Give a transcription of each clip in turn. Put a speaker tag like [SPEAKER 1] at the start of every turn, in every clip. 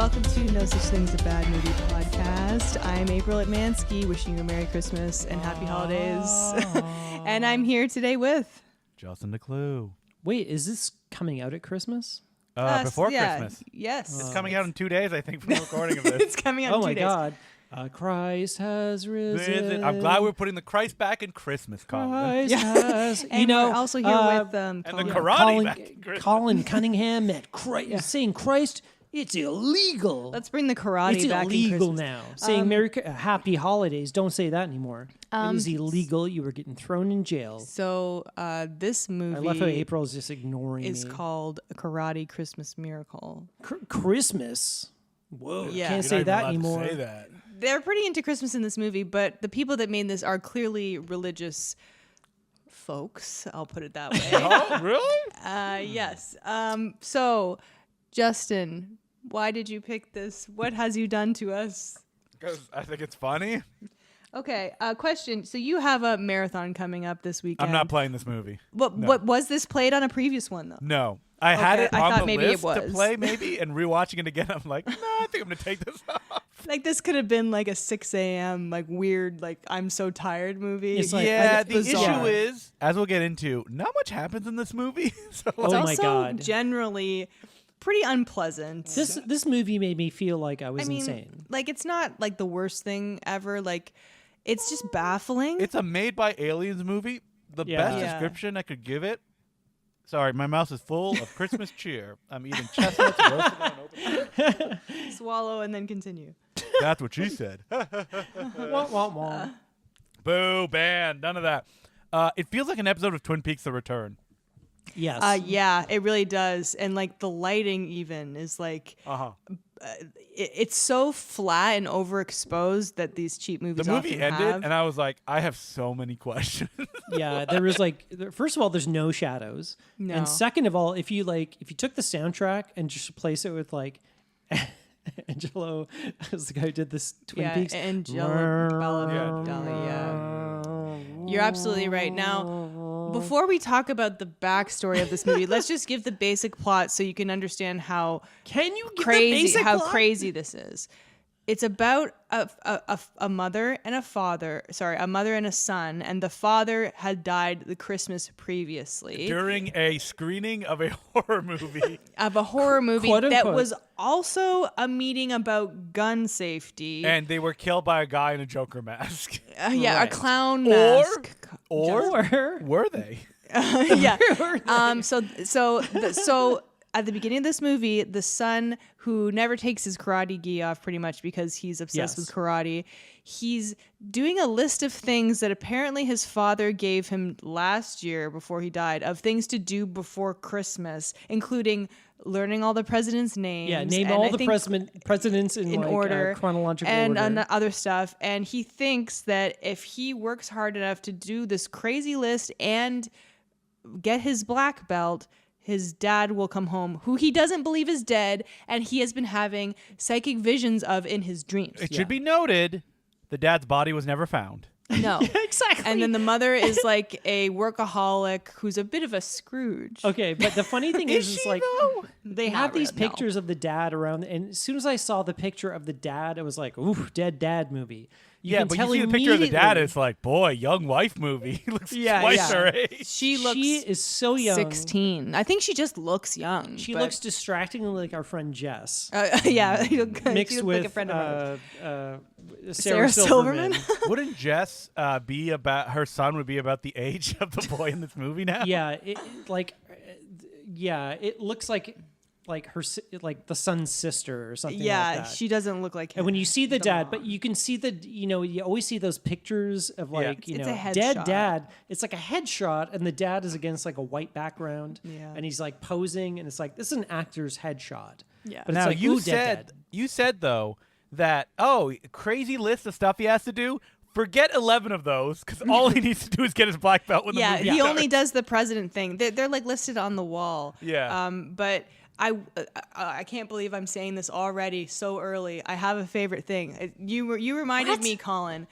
[SPEAKER 1] welcome to No Such Thing as a Bad Movie podcast. I'm April Atmansky, wishing you a Merry Christmas and Happy Holidays. And I'm here today with...
[SPEAKER 2] Justin the Clue.
[SPEAKER 3] Wait, is this coming out at Christmas?
[SPEAKER 2] Before Christmas.
[SPEAKER 1] Yes.
[SPEAKER 2] It's coming out in 2 days, I think, from the recording of this.
[SPEAKER 1] It's coming out in 2 days.
[SPEAKER 3] Oh my God. Christ has risen.
[SPEAKER 2] I'm glad we're putting the Christ back in Christmas, Colin.
[SPEAKER 3] Christ has.
[SPEAKER 1] And we're also here with
[SPEAKER 2] and
[SPEAKER 1] Colin.
[SPEAKER 2] the karate back in Christmas.
[SPEAKER 3] Colin Cunningham at saying Christ, it's illegal.
[SPEAKER 1] Let's bring the karate
[SPEAKER 3] it's
[SPEAKER 1] back in
[SPEAKER 3] illegal
[SPEAKER 1] Christmas.
[SPEAKER 3] now. Saying Happy Holidays, don't say that anymore. It is illegal. You were getting thrown in jail.
[SPEAKER 1] So this movie...
[SPEAKER 3] I love how April's just ignoring me.
[SPEAKER 1] ...is called A Karate Christmas Miracle.
[SPEAKER 3] Christmas? Whoa,
[SPEAKER 1] Yeah.
[SPEAKER 3] can't
[SPEAKER 2] You're
[SPEAKER 3] say
[SPEAKER 2] not
[SPEAKER 3] that
[SPEAKER 2] even allowed
[SPEAKER 3] anymore.
[SPEAKER 2] to say that.
[SPEAKER 1] They're pretty into Christmas in this movie, but the people that made this are clearly religious folks. I'll put it that way.
[SPEAKER 2] Oh, really?
[SPEAKER 1] Yes. So, Justin, why did you pick this? What has you done to us?
[SPEAKER 2] Because I think it's funny.
[SPEAKER 1] Okay. Question. So you have a marathon coming up this weekend.
[SPEAKER 2] I'm not playing this movie.
[SPEAKER 1] What was this played on a previous one though?
[SPEAKER 2] No. I had it
[SPEAKER 1] I
[SPEAKER 2] on
[SPEAKER 1] thought
[SPEAKER 2] the
[SPEAKER 1] maybe it
[SPEAKER 2] list to
[SPEAKER 1] was.
[SPEAKER 2] play, maybe, and rewatching it again, I'm like, no, I think I'm going to take this off.
[SPEAKER 1] Like this could have been like a 6 a.m. like weird like I'm so tired movie.
[SPEAKER 3] It's like-
[SPEAKER 2] Yeah,
[SPEAKER 1] it's
[SPEAKER 2] the
[SPEAKER 1] bizarre.
[SPEAKER 2] issue is, as we'll get into, not much happens in this movie. So
[SPEAKER 3] Oh
[SPEAKER 1] It's
[SPEAKER 3] my
[SPEAKER 1] also
[SPEAKER 3] God.
[SPEAKER 1] generally pretty unpleasant.
[SPEAKER 3] This movie made me feel like I was insane.
[SPEAKER 1] Like it's not like the worst thing ever. Like it's just baffling.
[SPEAKER 2] it's a made by aliens movie. The
[SPEAKER 3] Yeah.
[SPEAKER 2] best
[SPEAKER 1] Yeah.
[SPEAKER 2] description I could give it. Sorry, my mouth is full of Christmas cheer. I'm eating chestnuts roasted on open.
[SPEAKER 1] Swallow and then continue.
[SPEAKER 2] That's what she said.
[SPEAKER 3] Wah, wah, wah.
[SPEAKER 2] Boo, ban, none of that. It feels like an episode of Twin Peaks: The Return.
[SPEAKER 3] Yes.
[SPEAKER 1] Yeah, it really does. And like the lighting even is like it's so flat and overexposed that these cheap movies
[SPEAKER 2] The movie
[SPEAKER 1] often
[SPEAKER 2] ended,
[SPEAKER 1] have.
[SPEAKER 2] and I was like, I have so many questions.
[SPEAKER 3] Yeah, there was first of all, there's no shadows.
[SPEAKER 1] No.
[SPEAKER 3] And second of all, if you took the soundtrack and just replace it with like Angelo, as the guy who did this Twin Peaks.
[SPEAKER 1] Angelo You're absolutely right. Now, before we talk about the backstory of this movie, let's just give the basic plot so you can understand how
[SPEAKER 3] Can you give
[SPEAKER 1] crazy
[SPEAKER 3] the basic plot?
[SPEAKER 1] crazy this is. It's about a mother and a father. Sorry, a mother and a son, and the father had died the Christmas previously
[SPEAKER 2] During a screening of a horror movie.
[SPEAKER 1] of a horror movie
[SPEAKER 3] Quote,
[SPEAKER 1] that
[SPEAKER 3] unquote.
[SPEAKER 1] was also a meeting about gun safety.
[SPEAKER 2] And they were killed by a guy in a Joker mask.
[SPEAKER 1] Yeah,
[SPEAKER 3] Right.
[SPEAKER 1] a clown mask.
[SPEAKER 2] Or were they?
[SPEAKER 1] Yeah. So at the beginning of this movie, the son who never takes his karate gi off pretty much because he's obsessed
[SPEAKER 3] Yes.
[SPEAKER 1] with karate, he's doing a list of things that apparently his father gave him last year before he died of things to do before Christmas, including learning all the presidents' names.
[SPEAKER 3] Yeah, name
[SPEAKER 1] and
[SPEAKER 3] all
[SPEAKER 1] I
[SPEAKER 3] the
[SPEAKER 1] think
[SPEAKER 3] presidents in like,
[SPEAKER 1] order,
[SPEAKER 3] chronological
[SPEAKER 1] and
[SPEAKER 3] order.
[SPEAKER 1] other stuff. And he thinks that if he works hard enough to do this crazy list and get his black belt, his dad will come home, who he doesn't believe is dead, and he has been having psychic visions of in his dreams.
[SPEAKER 2] It should be noted, the dad's body was never found.
[SPEAKER 1] No.
[SPEAKER 3] Exactly.
[SPEAKER 1] And then the mother is like a workaholic who's a bit of a Scrooge.
[SPEAKER 3] Okay, but the funny thing is like they have these
[SPEAKER 1] really, no.
[SPEAKER 3] pictures of the dad around, and as soon as I saw the picture of the dad, I was like, "Ooh, dead dad movie."
[SPEAKER 2] Yeah, but you see the picture of the dad, it's like, boy, young wife movie. He looks twice her age.
[SPEAKER 1] She
[SPEAKER 3] is so young.
[SPEAKER 1] 16. I think she just looks young.
[SPEAKER 3] She
[SPEAKER 1] but-
[SPEAKER 3] looks distractingly like our friend Jess,
[SPEAKER 1] yeah,
[SPEAKER 3] mixed
[SPEAKER 1] she looks
[SPEAKER 3] with
[SPEAKER 1] like a friend of ours.
[SPEAKER 3] Sarah
[SPEAKER 1] Silverman.
[SPEAKER 2] Wouldn't Jess be about, her son would be about the age of the boy in this movie now?
[SPEAKER 3] Yeah, it looks like her like the son's sister or something like that.
[SPEAKER 1] She doesn't look like him.
[SPEAKER 3] And when you see the dad,
[SPEAKER 1] mom.
[SPEAKER 3] but you can see you always see those pictures of like,
[SPEAKER 1] It's a
[SPEAKER 3] dead
[SPEAKER 1] headshot.
[SPEAKER 3] dad. It's like a headshot and the dad is against like a white background.
[SPEAKER 1] Yeah.
[SPEAKER 3] And he's like posing and it's like, this is an actor's headshot.
[SPEAKER 1] Yeah.
[SPEAKER 3] But
[SPEAKER 2] Now,
[SPEAKER 3] it's like,
[SPEAKER 2] you
[SPEAKER 3] ooh, dead.
[SPEAKER 2] said, though, that, crazy list of stuff he has to do. Forget 11 of those, because all he needs to do is get his black belt when the movie
[SPEAKER 1] he
[SPEAKER 2] starts.
[SPEAKER 1] only does the president thing. They're like listed on the wall.
[SPEAKER 2] Yeah.
[SPEAKER 1] But I can't believe I'm saying this already so early. I have a favorite thing. You reminded me, Colin.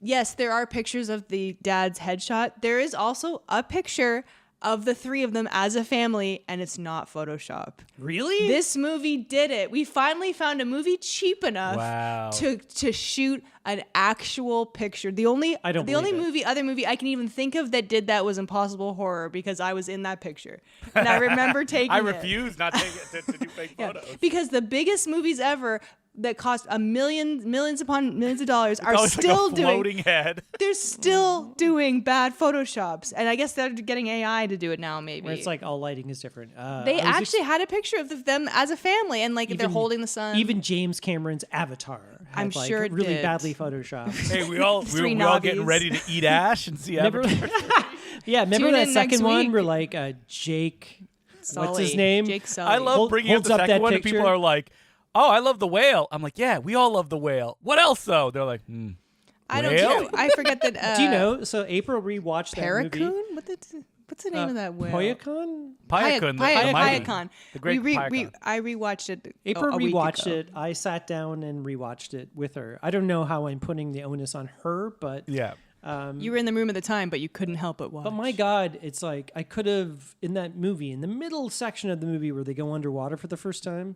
[SPEAKER 1] Yes, there are pictures of the dad's headshot. There is also a picture of the three of them as a family, and it's not Photoshop.
[SPEAKER 3] Really?
[SPEAKER 1] This movie did it. We finally found a movie cheap enough to shoot an actual picture. The only other movie I can even think of that did that was Impossible Horror, because I was in that picture and I remember taking
[SPEAKER 2] I
[SPEAKER 1] it.
[SPEAKER 2] refuse not to do fake photos.
[SPEAKER 1] Because the biggest movies ever that cost millions upon millions of dollars are
[SPEAKER 2] It's
[SPEAKER 1] still
[SPEAKER 2] like a floating head.
[SPEAKER 1] They're still doing bad Photoshops, and I guess they're getting AI to do it now. Maybe
[SPEAKER 3] Where it's like all lighting is different.
[SPEAKER 1] they actually had a picture of them as a family, and like they're holding the sun.
[SPEAKER 3] Even James Cameron's Avatar,
[SPEAKER 1] I'm
[SPEAKER 3] had, like,
[SPEAKER 1] sure it
[SPEAKER 3] really
[SPEAKER 1] did.
[SPEAKER 3] badly photoshopped.
[SPEAKER 2] Hey, we all getting ready to eat ash and see
[SPEAKER 3] Remember,
[SPEAKER 2] Avatar.
[SPEAKER 3] remember
[SPEAKER 1] Tune
[SPEAKER 3] that
[SPEAKER 1] in
[SPEAKER 3] second
[SPEAKER 1] next
[SPEAKER 3] one
[SPEAKER 1] week.
[SPEAKER 3] where like Jake, what's his
[SPEAKER 1] Sully.
[SPEAKER 3] name?
[SPEAKER 1] Jake Sully.
[SPEAKER 2] I love bringing up
[SPEAKER 3] holds
[SPEAKER 2] the
[SPEAKER 3] up
[SPEAKER 2] second
[SPEAKER 3] that
[SPEAKER 2] one, and people
[SPEAKER 3] picture.
[SPEAKER 2] are like, "Oh, I love the whale." I'm like, "Yeah, we all love the whale. What else though?" They're like,
[SPEAKER 1] I don't
[SPEAKER 2] Whale?
[SPEAKER 1] know. I forget that.
[SPEAKER 3] Do you know? So April rewatched that movie.
[SPEAKER 1] Paracoon? What's the name of that whale?
[SPEAKER 3] Poyakon?
[SPEAKER 2] Payakun, the mighty.
[SPEAKER 1] Payakon.
[SPEAKER 2] The great Payakon.
[SPEAKER 1] I rewatched it.
[SPEAKER 3] April
[SPEAKER 1] a week
[SPEAKER 3] rewatched
[SPEAKER 1] ago.
[SPEAKER 3] it. I sat down and rewatched it with her. I don't know how I'm putting the onus on her, but
[SPEAKER 2] Yeah.
[SPEAKER 1] You were in the room at the time, but you couldn't help but watch.
[SPEAKER 3] But my God, it's like I could have in that movie, in the middle section of the movie where they go underwater for the first time,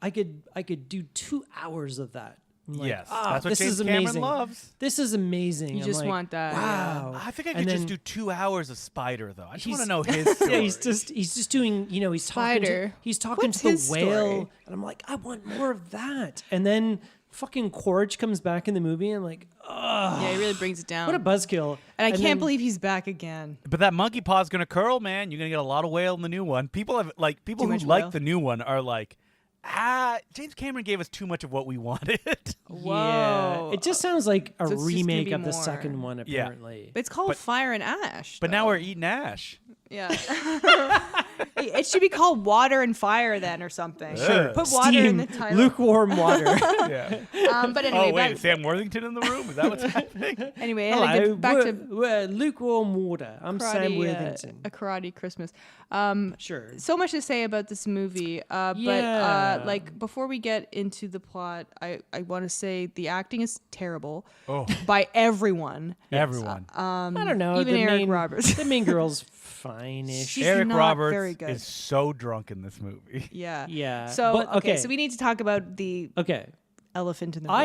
[SPEAKER 3] I could do 2 hours of that. I'm like,
[SPEAKER 2] Yes, that's what
[SPEAKER 3] this
[SPEAKER 2] James
[SPEAKER 3] is
[SPEAKER 2] Cameron
[SPEAKER 3] amazing.
[SPEAKER 2] loves.
[SPEAKER 3] This is amazing.
[SPEAKER 1] You
[SPEAKER 3] I'm
[SPEAKER 1] just
[SPEAKER 3] like,
[SPEAKER 1] want that,
[SPEAKER 3] Wow.
[SPEAKER 2] I think I
[SPEAKER 3] And
[SPEAKER 2] could just
[SPEAKER 3] then-
[SPEAKER 2] do 2 hours of Spider though. I just want
[SPEAKER 3] He's-
[SPEAKER 2] to know his story.
[SPEAKER 3] Yeah, he's just doing, he's
[SPEAKER 1] Spider.
[SPEAKER 3] talking
[SPEAKER 1] What's
[SPEAKER 3] to the
[SPEAKER 1] his
[SPEAKER 3] whale,
[SPEAKER 1] story?
[SPEAKER 3] and I'm like, I want more of that. And then fucking Quaritch comes back in the movie, and I'm like,
[SPEAKER 1] Yeah, he really brings it down.
[SPEAKER 3] what a buzzkill.
[SPEAKER 1] and I
[SPEAKER 3] then-
[SPEAKER 1] can't believe he's back again.
[SPEAKER 2] But that monkey paw's gonna curl, man. You're gonna get a lot of whale in the new one. People
[SPEAKER 1] Too
[SPEAKER 2] who
[SPEAKER 1] much
[SPEAKER 2] like
[SPEAKER 1] whale.
[SPEAKER 2] the new one are like, James Cameron gave us too much of what we wanted.
[SPEAKER 1] Whoa.
[SPEAKER 3] Yeah, it just sounds like a
[SPEAKER 1] So it's just gonna
[SPEAKER 3] remake
[SPEAKER 1] be
[SPEAKER 3] of the
[SPEAKER 1] more.
[SPEAKER 3] second one,
[SPEAKER 2] Yeah.
[SPEAKER 3] apparently.
[SPEAKER 1] But it's called
[SPEAKER 2] But-
[SPEAKER 1] Fire and Ash.
[SPEAKER 2] But
[SPEAKER 1] though.
[SPEAKER 2] now we're eating ash.
[SPEAKER 1] Yeah. It should be called Water and Fire then, or something.
[SPEAKER 2] Sure.
[SPEAKER 1] Put water in the title.
[SPEAKER 3] lukewarm water.
[SPEAKER 2] Yeah.
[SPEAKER 1] But anyway,
[SPEAKER 2] Oh wait,
[SPEAKER 1] back,
[SPEAKER 2] is Sam Worthington in the room? Is that what's happening?
[SPEAKER 1] anyway, and I get back to
[SPEAKER 3] lukewarm water. I'm Sam
[SPEAKER 1] karate,
[SPEAKER 3] Worthington.
[SPEAKER 1] a karate Christmas.
[SPEAKER 3] Sure.
[SPEAKER 1] So much to say about this movie,
[SPEAKER 3] Yeah.
[SPEAKER 1] but like before we get into the plot, I want to say the acting is terrible
[SPEAKER 2] Oh,
[SPEAKER 1] by everyone.
[SPEAKER 2] everyone.
[SPEAKER 3] I don't know.
[SPEAKER 1] even
[SPEAKER 3] the
[SPEAKER 1] Eric
[SPEAKER 3] main,
[SPEAKER 1] Roberts.
[SPEAKER 3] The main girl's fine-ish.
[SPEAKER 1] She's
[SPEAKER 2] Eric
[SPEAKER 1] not
[SPEAKER 2] Roberts
[SPEAKER 1] very good.
[SPEAKER 2] is so drunk in this movie.
[SPEAKER 1] Yeah.
[SPEAKER 3] Yeah,
[SPEAKER 1] So
[SPEAKER 3] but, okay.
[SPEAKER 1] so we need to talk about the
[SPEAKER 3] Okay.
[SPEAKER 1] elephant in the room.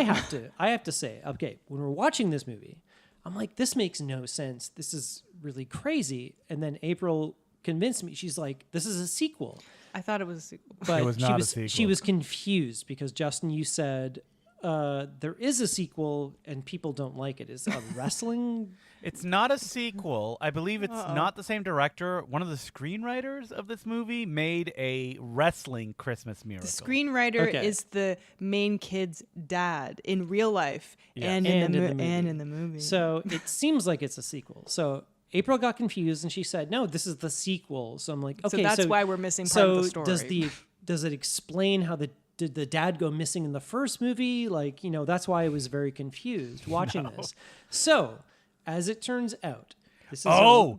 [SPEAKER 3] I have to say, okay, when we're watching this movie, I'm like, this makes no sense. This is really crazy. And then April convinced me. She's like, this is a sequel.
[SPEAKER 1] I thought it was a sequel.
[SPEAKER 3] But
[SPEAKER 2] It was not a
[SPEAKER 3] she
[SPEAKER 2] sequel.
[SPEAKER 3] was confused because Justin, you said there is a sequel and people don't like it. Is a wrestling?
[SPEAKER 2] It's not a sequel. I believe it's not the same director. One of the screenwriters of this movie made a wrestling Christmas miracle.
[SPEAKER 1] The screenwriter
[SPEAKER 3] Okay.
[SPEAKER 1] is the main kid's dad in real life
[SPEAKER 2] Yes.
[SPEAKER 1] and,
[SPEAKER 3] And
[SPEAKER 1] in the movie.
[SPEAKER 3] So it seems like it's a sequel. So April got confused and she said, "No, this is the sequel." So I'm like, "Okay,
[SPEAKER 1] So that's why we're missing part of the story.
[SPEAKER 3] Does it explain how did the dad go missing in the first movie? Like, that's why I was very confused watching this. So, as it turns out, this is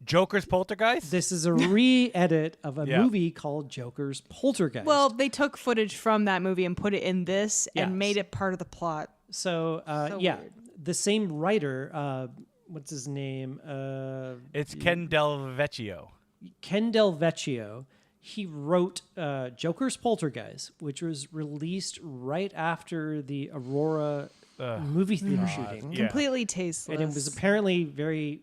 [SPEAKER 2] Joker's Poltergeist?
[SPEAKER 3] this is a re-edit of a
[SPEAKER 2] Yeah.
[SPEAKER 3] movie called Joker's Poltergeist.
[SPEAKER 1] Well, they took footage from that movie and put it in this
[SPEAKER 3] Yes.
[SPEAKER 1] and made it part of the plot.
[SPEAKER 3] so
[SPEAKER 1] so
[SPEAKER 3] yeah,
[SPEAKER 1] weird.
[SPEAKER 3] the same writer, what's his name?
[SPEAKER 2] It's Ken Del Vecchio.
[SPEAKER 3] Ken Del Vecchio. He wrote Joker's Poltergeist, which was released right after the Aurora movie theater shooting.
[SPEAKER 2] Yeah.
[SPEAKER 1] Completely tasteless.
[SPEAKER 3] And it was apparently very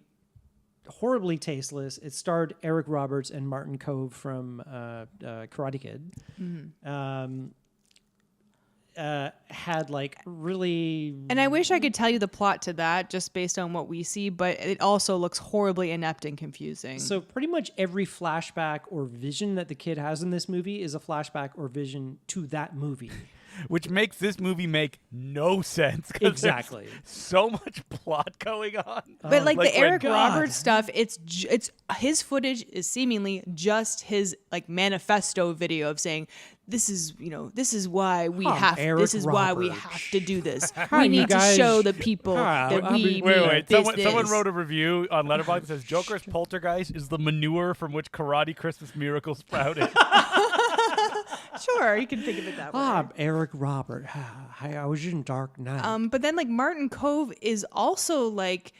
[SPEAKER 3] horribly tasteless. It starred Eric Roberts and Martin Cove from Karate Kid. Had like really...
[SPEAKER 1] And I wish I could tell you the plot to that just based on what we see, but it also looks horribly inept and confusing.
[SPEAKER 3] So pretty much every flashback or vision that the kid has in this movie is a flashback or vision to that movie.
[SPEAKER 2] Which makes this movie make no sense. 'Cause there's
[SPEAKER 3] Exactly.
[SPEAKER 2] so much plot going on.
[SPEAKER 1] But like
[SPEAKER 2] Like
[SPEAKER 1] the
[SPEAKER 2] when
[SPEAKER 1] Eric
[SPEAKER 3] God.
[SPEAKER 1] Roberts stuff, it's his footage is seemingly just his like manifesto video of saying this is why we have
[SPEAKER 3] Eric
[SPEAKER 1] this is why we
[SPEAKER 3] Roberts.
[SPEAKER 1] have to do this.
[SPEAKER 3] Hi,
[SPEAKER 1] we
[SPEAKER 3] you
[SPEAKER 1] need to
[SPEAKER 3] guys.
[SPEAKER 1] show the people
[SPEAKER 3] Hi,
[SPEAKER 1] that
[SPEAKER 3] I'll
[SPEAKER 1] we
[SPEAKER 3] be-
[SPEAKER 2] Wait.
[SPEAKER 1] mean
[SPEAKER 2] Someone
[SPEAKER 1] business.
[SPEAKER 2] wrote a review on Letterboxd that says Joker's Poltergeist is the manure from which Karate Christmas Miracle sprouted.
[SPEAKER 1] Sure, you can think of it that way.
[SPEAKER 3] Eric Robert. I was in Dark Knight.
[SPEAKER 1] But then like Martin Cove is also like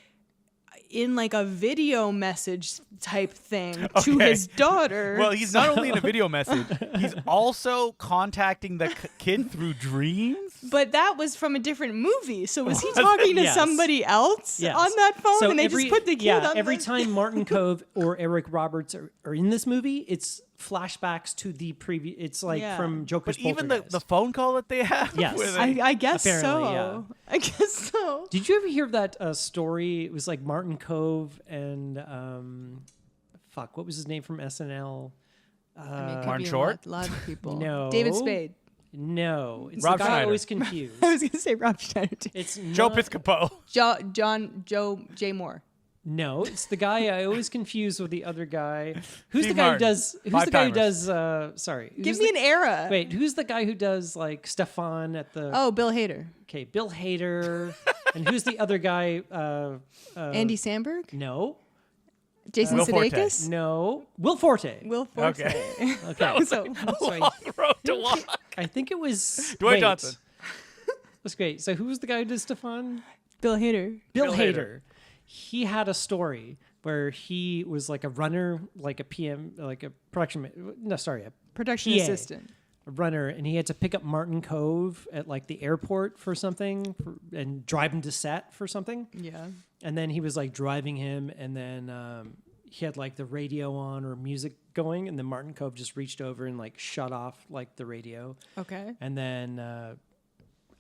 [SPEAKER 1] in like a video message type thing to his daughter.
[SPEAKER 2] Well, he's not only in a video message, he's also contacting the kid through dreams.
[SPEAKER 1] But that was from a different movie. So was he talking to
[SPEAKER 3] Yes.
[SPEAKER 1] somebody else
[SPEAKER 3] Yes.
[SPEAKER 1] on that phone?
[SPEAKER 3] So
[SPEAKER 1] And they just put the kid on
[SPEAKER 3] every
[SPEAKER 1] the...
[SPEAKER 3] time Martin Cove or Eric Roberts are in this movie, it's flashbacks to the previous. It's like from Joker's
[SPEAKER 2] But even
[SPEAKER 3] Poltergeist.
[SPEAKER 2] the phone call that they have.
[SPEAKER 3] Yes.
[SPEAKER 2] where they-
[SPEAKER 1] I guess
[SPEAKER 3] Apparently,
[SPEAKER 1] so.
[SPEAKER 3] yeah.
[SPEAKER 1] I guess so.
[SPEAKER 3] Did you ever hear that story? It was like Martin Cove and what was his name from SNL?
[SPEAKER 1] I mean, it could
[SPEAKER 2] Martin
[SPEAKER 1] be
[SPEAKER 2] Short?
[SPEAKER 1] a lot of people.
[SPEAKER 3] No.
[SPEAKER 1] David Spade.
[SPEAKER 3] No, it's
[SPEAKER 2] Rob
[SPEAKER 3] the guy
[SPEAKER 2] Schneider.
[SPEAKER 3] I always confused.
[SPEAKER 1] I was going to say Rob Schneider too.
[SPEAKER 3] It's
[SPEAKER 2] Joe
[SPEAKER 3] not-
[SPEAKER 2] Piscopo.
[SPEAKER 1] Joe J. Moore.
[SPEAKER 3] No, it's the guy I always confuse with the other guy. Who's
[SPEAKER 2] Steve
[SPEAKER 3] the guy
[SPEAKER 2] Martin.
[SPEAKER 3] who does? Who's
[SPEAKER 2] Five
[SPEAKER 3] the guy who
[SPEAKER 2] timers.
[SPEAKER 3] does? Sorry,
[SPEAKER 1] Give
[SPEAKER 3] who's
[SPEAKER 1] me
[SPEAKER 3] the-
[SPEAKER 1] an era.
[SPEAKER 3] Wait, who's the guy who does like Stefan at the?
[SPEAKER 1] Oh, Bill Hader.
[SPEAKER 3] Okay, Bill Hader. And who's the other guy?
[SPEAKER 1] Andy Samberg?
[SPEAKER 3] No,
[SPEAKER 1] Jason
[SPEAKER 2] Will Forte.
[SPEAKER 1] Sudeikis?
[SPEAKER 3] no, Will Forte.
[SPEAKER 1] Will Forte.
[SPEAKER 2] Okay.
[SPEAKER 3] Okay,
[SPEAKER 1] So,
[SPEAKER 3] so
[SPEAKER 2] Long road to walk.
[SPEAKER 3] I think it was
[SPEAKER 2] Dwayne
[SPEAKER 3] wait.
[SPEAKER 2] Johnson.
[SPEAKER 3] That's great. So who was the guy who did Stefan?
[SPEAKER 1] Bill Hader.
[SPEAKER 3] Bill
[SPEAKER 2] Bill
[SPEAKER 3] Hader.
[SPEAKER 2] Hader.
[SPEAKER 3] He had a story where he was like a runner, like a PM, like a production. No, sorry,
[SPEAKER 1] Production
[SPEAKER 3] PA.
[SPEAKER 1] assistant.
[SPEAKER 3] a runner, and he had to pick up Martin Cove at like the airport for something, and drive him to set for something.
[SPEAKER 1] Yeah.
[SPEAKER 3] And then he was like driving him, and then he had like the radio on or music going, and then Martin Cove just reached over and like shut off like the radio.
[SPEAKER 1] Okay.
[SPEAKER 3] And then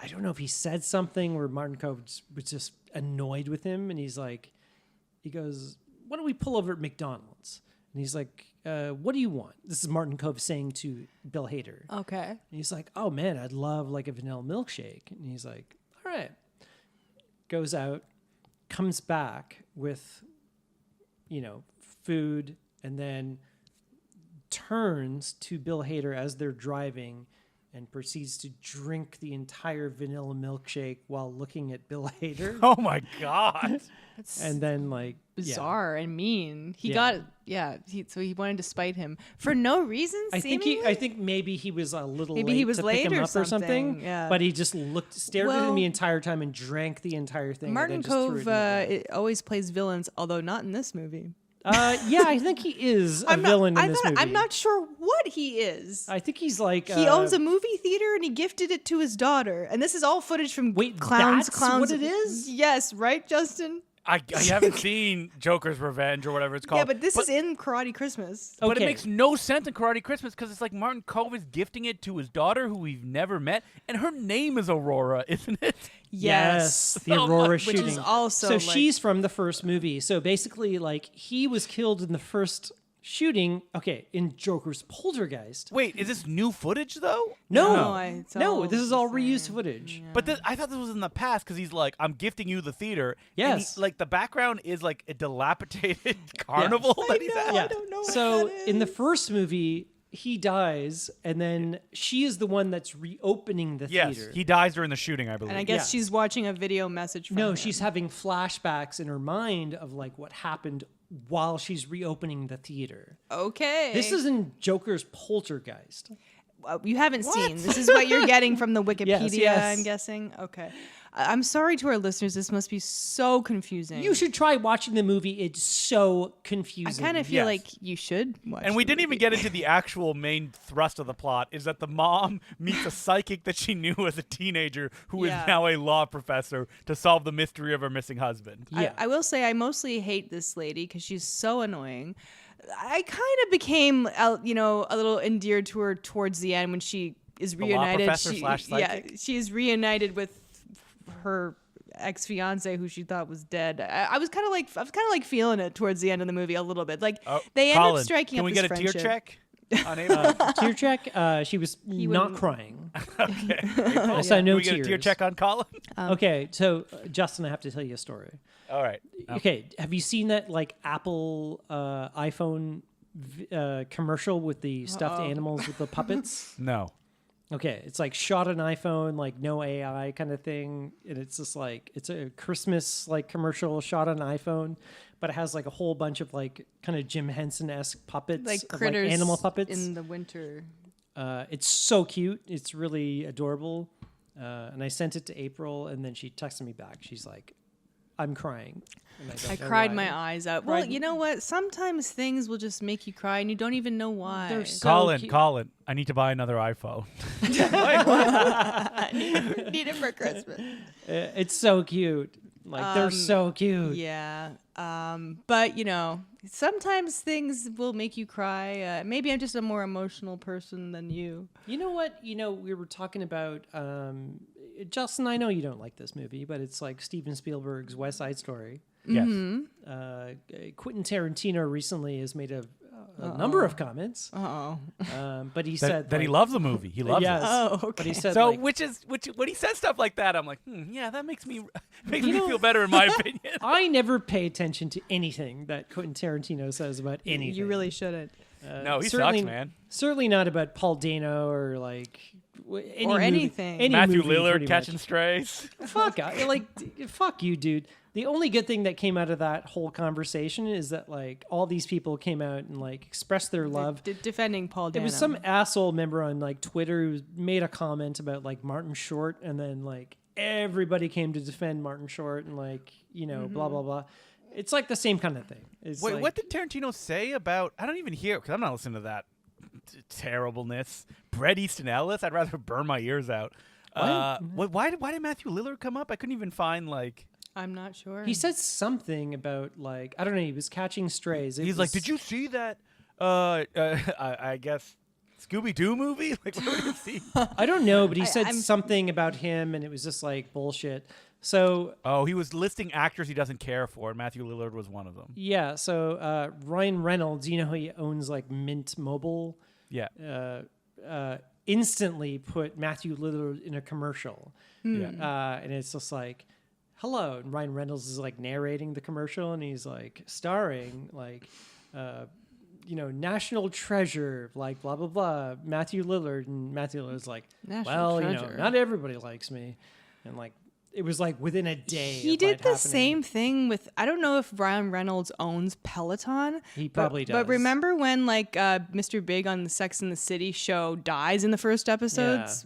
[SPEAKER 3] I don't know if he said something where Martin Cove was just annoyed with him, and he goes, "Why don't we pull over at McDonald's?" And he's like, "What do you want?" This is Martin Cove saying to Bill Hader.
[SPEAKER 1] Okay.
[SPEAKER 3] And he's like, "Oh man, I'd love like a vanilla milkshake." And he's like, "All right." Goes out, comes back with, food, and then turns to Bill Hader as they're driving and proceeds to drink the entire vanilla milkshake while looking at Bill Hader.
[SPEAKER 2] Oh my God.
[SPEAKER 1] That's
[SPEAKER 3] And then like
[SPEAKER 1] bizarre and mean. He
[SPEAKER 3] Yeah.
[SPEAKER 1] so he wanted to spite him for no reason.
[SPEAKER 3] I
[SPEAKER 1] seemingly?
[SPEAKER 3] think maybe he was a little
[SPEAKER 1] Maybe
[SPEAKER 3] late
[SPEAKER 1] he was
[SPEAKER 3] to
[SPEAKER 1] late
[SPEAKER 3] pick him
[SPEAKER 1] or
[SPEAKER 3] up or something.
[SPEAKER 1] something, yeah.
[SPEAKER 3] But he just stared at him
[SPEAKER 1] Well-
[SPEAKER 3] the entire time and drank the entire thing. and
[SPEAKER 1] Martin
[SPEAKER 3] then just threw it
[SPEAKER 1] Cove
[SPEAKER 3] in the ground.
[SPEAKER 1] it always plays villains, although not in this movie.
[SPEAKER 3] Yeah, I think he is a villain in this movie.
[SPEAKER 1] I'm not sure what he is.
[SPEAKER 3] I think he's like
[SPEAKER 1] He owns a movie theater and he gifted it to his daughter. And this is all footage from
[SPEAKER 3] Wait,
[SPEAKER 1] Clowns.
[SPEAKER 3] that's
[SPEAKER 1] Clowns.
[SPEAKER 3] what it is?
[SPEAKER 1] Yes, right, Justin?
[SPEAKER 2] I haven't seen Joker's Revenge or whatever it's called.
[SPEAKER 1] Yeah, but this is in Karate Christmas.
[SPEAKER 2] But it
[SPEAKER 3] Okay.
[SPEAKER 2] makes no sense in Karate Christmas because it's like Martin Cove is gifting it to his daughter who we've never met, and her name is Aurora, isn't it?
[SPEAKER 3] Yes, the
[SPEAKER 2] So
[SPEAKER 3] Aurora
[SPEAKER 2] much-
[SPEAKER 1] Which
[SPEAKER 3] shooting.
[SPEAKER 1] is also
[SPEAKER 3] so
[SPEAKER 1] like,
[SPEAKER 3] she's from the first movie. So basically, like he was killed in the first shooting. Okay, in Joker's Poltergeist.
[SPEAKER 2] Wait, is this new footage though?
[SPEAKER 3] No,
[SPEAKER 1] it's
[SPEAKER 3] no,
[SPEAKER 1] all
[SPEAKER 3] this is all
[SPEAKER 1] the
[SPEAKER 3] reused
[SPEAKER 1] same.
[SPEAKER 3] footage.
[SPEAKER 2] But I thought this was in the past because he's like, I'm gifting you the theater. And
[SPEAKER 3] Yes.
[SPEAKER 2] like the background is like a dilapidated carnival that he's at.
[SPEAKER 1] I don't know what
[SPEAKER 3] So
[SPEAKER 1] that
[SPEAKER 3] in the
[SPEAKER 1] is.
[SPEAKER 3] first movie, he dies, and then she is the one that's reopening the
[SPEAKER 2] Yes,
[SPEAKER 3] theater.
[SPEAKER 2] he dies during the shooting, I believe.
[SPEAKER 1] And I guess
[SPEAKER 3] Yes.
[SPEAKER 1] she's watching a video message from
[SPEAKER 3] No,
[SPEAKER 1] him.
[SPEAKER 3] she's having flashbacks in her mind of like what happened while she's reopening the theater.
[SPEAKER 1] Okay.
[SPEAKER 3] This is in Joker's Poltergeist.
[SPEAKER 1] You haven't seen. This is what you're getting from the Wikipedia,
[SPEAKER 3] yes.
[SPEAKER 1] I'm guessing. Okay. I'm sorry to our listeners. This must be so confusing.
[SPEAKER 3] You should try watching the movie. It's so
[SPEAKER 1] I
[SPEAKER 3] confusing.
[SPEAKER 1] kind of feel
[SPEAKER 2] Yes.
[SPEAKER 1] like you should watch
[SPEAKER 2] And we
[SPEAKER 1] the
[SPEAKER 2] didn't even
[SPEAKER 1] movie.
[SPEAKER 2] get into the actual main thrust of the plot is that the mom meets a psychic that she knew as a teenager who
[SPEAKER 1] Yeah.
[SPEAKER 2] is now a law professor to solve the mystery of her missing husband.
[SPEAKER 3] Yeah.
[SPEAKER 1] I will say I mostly hate this lady because she's so annoying. I kind of became, a little endeared to her towards the end when she is
[SPEAKER 2] law
[SPEAKER 1] reunited.
[SPEAKER 2] professor slash psychic?
[SPEAKER 1] Yeah, she's reunited with her ex-fiance who she thought was dead. I was kind of like feeling it towards the end of the movie a little bit. Like they end
[SPEAKER 2] Colin,
[SPEAKER 1] up striking
[SPEAKER 2] can
[SPEAKER 1] up
[SPEAKER 2] we
[SPEAKER 1] this
[SPEAKER 2] get a
[SPEAKER 1] friendship.
[SPEAKER 2] tear check on April?
[SPEAKER 3] Tear check. She was not
[SPEAKER 1] wouldn't-
[SPEAKER 3] crying.
[SPEAKER 2] Okay.
[SPEAKER 3] I saw no
[SPEAKER 2] Can we get
[SPEAKER 3] tears.
[SPEAKER 2] a tear check on Colin?
[SPEAKER 3] Okay, so Justin, I have to tell you a story.
[SPEAKER 2] All right.
[SPEAKER 3] Okay, have you seen that like Apple iPhone commercial with the stuffed animals with the puppets?
[SPEAKER 2] No.
[SPEAKER 3] Okay, it's like shot an iPhone, like no AI kind of thing, and it's just like it's a Christmas like commercial shot on an iPhone, but it has like a whole bunch of like kind of Jim Henson-esque puppets,
[SPEAKER 1] Like
[SPEAKER 3] of,
[SPEAKER 1] critters
[SPEAKER 3] animal puppets.
[SPEAKER 1] in the winter.
[SPEAKER 3] It's so cute. It's really adorable. And I sent it to April, and then she texted me back. She's like, I'm crying. And
[SPEAKER 1] I
[SPEAKER 3] don't know
[SPEAKER 1] cried
[SPEAKER 3] why.
[SPEAKER 1] my eyes out. Well,
[SPEAKER 3] Cried-
[SPEAKER 1] you know what? Sometimes things will just make you cry and you don't even know why.
[SPEAKER 3] They're so
[SPEAKER 2] Colin,
[SPEAKER 3] cute.
[SPEAKER 2] Colin, I need to buy another iPhone.
[SPEAKER 1] Need it for Christmas.
[SPEAKER 3] It's so cute. Like they're so cute.
[SPEAKER 1] Yeah. But you know, sometimes things will make you cry. Maybe I'm just a more emotional person than you.
[SPEAKER 3] You know what? You know, we were talking about Justin. I know you don't like this movie, but it's like Steven Spielberg's West Side Story.
[SPEAKER 2] Yes.
[SPEAKER 3] Quentin Tarantino recently has made a number of comments, but he said
[SPEAKER 2] That he
[SPEAKER 3] like-
[SPEAKER 2] loves the movie. He loves
[SPEAKER 3] Yes.
[SPEAKER 2] it.
[SPEAKER 1] Oh, okay.
[SPEAKER 3] But he said
[SPEAKER 2] So,
[SPEAKER 3] like,
[SPEAKER 2] which when he says stuff like that, I'm like, yeah, that makes me feel better in my opinion.
[SPEAKER 3] I never pay attention to anything that Quentin Tarantino says about anything.
[SPEAKER 1] You really shouldn't.
[SPEAKER 2] No, he
[SPEAKER 3] certainly-
[SPEAKER 2] sucks, man.
[SPEAKER 3] Certainly not about Paul Dano or like any
[SPEAKER 1] Or
[SPEAKER 3] movie-
[SPEAKER 1] anything.
[SPEAKER 3] any
[SPEAKER 2] Matthew
[SPEAKER 3] movie,
[SPEAKER 2] Lillard
[SPEAKER 3] pretty
[SPEAKER 2] catching
[SPEAKER 3] much.
[SPEAKER 2] strays.
[SPEAKER 3] Fuck, fuck you, dude. The only good thing that came out of that whole conversation is that like all these people came out and like expressed their love.
[SPEAKER 1] Defending Paul
[SPEAKER 3] There
[SPEAKER 1] Dano.
[SPEAKER 3] was some asshole member on like Twitter who made a comment about like Martin Short, and then like everybody came to defend Martin Short and like blah blah blah. It's like the same kind of thing. It's
[SPEAKER 2] Wait,
[SPEAKER 3] like,
[SPEAKER 2] what did Tarantino say about? I don't even hear because I'm not listening to that terribleness. Bret Easton Ellis. I'd rather burn my ears out. Why did Matthew Lillard come up? I couldn't even find like.
[SPEAKER 1] I'm not sure.
[SPEAKER 3] He said something about like I don't know. He was catching strays.
[SPEAKER 2] He's like, did you see that? I guess Scooby Doo movie. Like, what did you see?
[SPEAKER 3] I don't know, but he said
[SPEAKER 1] I'm-
[SPEAKER 3] something about him, and it was just like bullshit. So
[SPEAKER 2] Oh, he was listing actors he doesn't care for, and Matthew Lillard was one of them.
[SPEAKER 3] yeah, so Ryan Reynolds, you know how he owns like Mint Mobile,
[SPEAKER 2] Yeah.
[SPEAKER 3] instantly put Matthew Lillard in a commercial,
[SPEAKER 2] Yeah.
[SPEAKER 3] and it's just like, hello, and Ryan Reynolds is like narrating the commercial, and he's like starring like, national treasure, like blah blah blah, Matthew Lillard, and Matthew Lillard's like,
[SPEAKER 1] National treasure.
[SPEAKER 3] not everybody likes me, and like. It was like within a day.
[SPEAKER 1] He
[SPEAKER 3] of
[SPEAKER 1] did
[SPEAKER 3] it
[SPEAKER 1] the
[SPEAKER 3] happening.
[SPEAKER 1] same thing with. I don't know if Ryan Reynolds owns Peloton.
[SPEAKER 3] He probably does.
[SPEAKER 1] But remember when like Mr. Big on the Sex and the City show dies in the first episodes?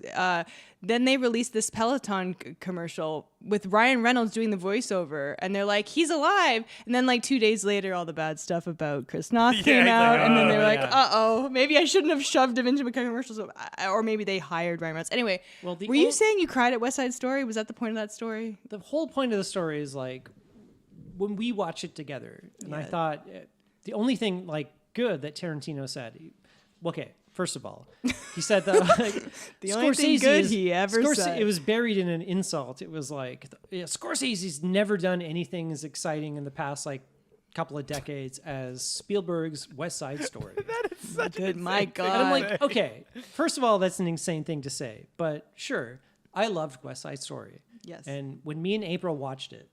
[SPEAKER 1] Then they released this Peloton commercial with Ryan Reynolds doing the voiceover, and they're like, he's alive. And then like 2 days later, all the bad stuff about Chris Noth came
[SPEAKER 2] he's
[SPEAKER 1] out,
[SPEAKER 2] like,
[SPEAKER 1] and then they were
[SPEAKER 2] "Oh,
[SPEAKER 1] like,
[SPEAKER 2] yeah."
[SPEAKER 1] maybe I shouldn't have shoved him into a commercial. Or maybe they hired Ryan Reynolds. Anyway,
[SPEAKER 3] Well, the
[SPEAKER 1] were you
[SPEAKER 3] ol-
[SPEAKER 1] saying you cried at West Side Story? Was that the point of that story?
[SPEAKER 3] The whole point of the story is like when we watch it together, and I
[SPEAKER 1] Yeah.
[SPEAKER 3] thought the only thing like good that Tarantino said. Okay, first of all, he said that like,
[SPEAKER 1] The only thing good he ever said.
[SPEAKER 3] It was buried in an insult. It was like Scorsese's never done anything as exciting in the past like couple of decades as Spielberg's West Side Story.
[SPEAKER 2] That is such
[SPEAKER 1] Good,
[SPEAKER 2] an
[SPEAKER 1] my
[SPEAKER 2] insane thing.
[SPEAKER 1] God.
[SPEAKER 3] And I'm
[SPEAKER 1] God.
[SPEAKER 3] like, okay, first of all, that's an insane thing to say, but sure, I loved West Side Story.
[SPEAKER 1] Yes.
[SPEAKER 3] And when me and April watched it,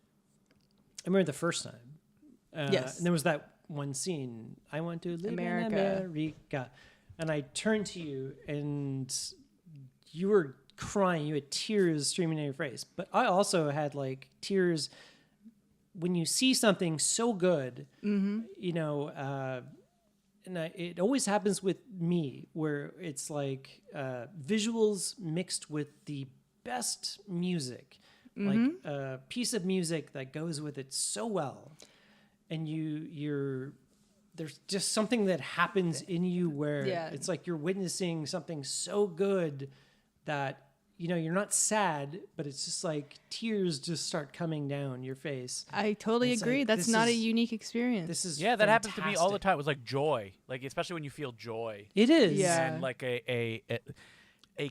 [SPEAKER 3] I remember the first time.
[SPEAKER 1] Yes.
[SPEAKER 3] And there was that one scene, I want to live
[SPEAKER 1] America.
[SPEAKER 3] in America. And I turned to you and you were crying. You had tears streaming down your face. But I also had like tears when you see something so good, and it always happens with me where it's like visuals mixed with the best music, like a piece of music that goes with it so well, and you're there's just something that happens in you where
[SPEAKER 1] Yeah.
[SPEAKER 3] it's like you're witnessing something so good that you're not sad, but it's just like tears just start coming down your face.
[SPEAKER 1] I totally
[SPEAKER 3] It's
[SPEAKER 1] agree.
[SPEAKER 3] like,
[SPEAKER 1] That's
[SPEAKER 3] this
[SPEAKER 1] not a
[SPEAKER 3] is-
[SPEAKER 1] unique experience.
[SPEAKER 3] This is
[SPEAKER 2] Yeah, that happens to me all the
[SPEAKER 3] fantastic.
[SPEAKER 2] time. It was like joy, like especially when you feel joy.
[SPEAKER 3] It is.
[SPEAKER 1] Yeah.
[SPEAKER 2] And like a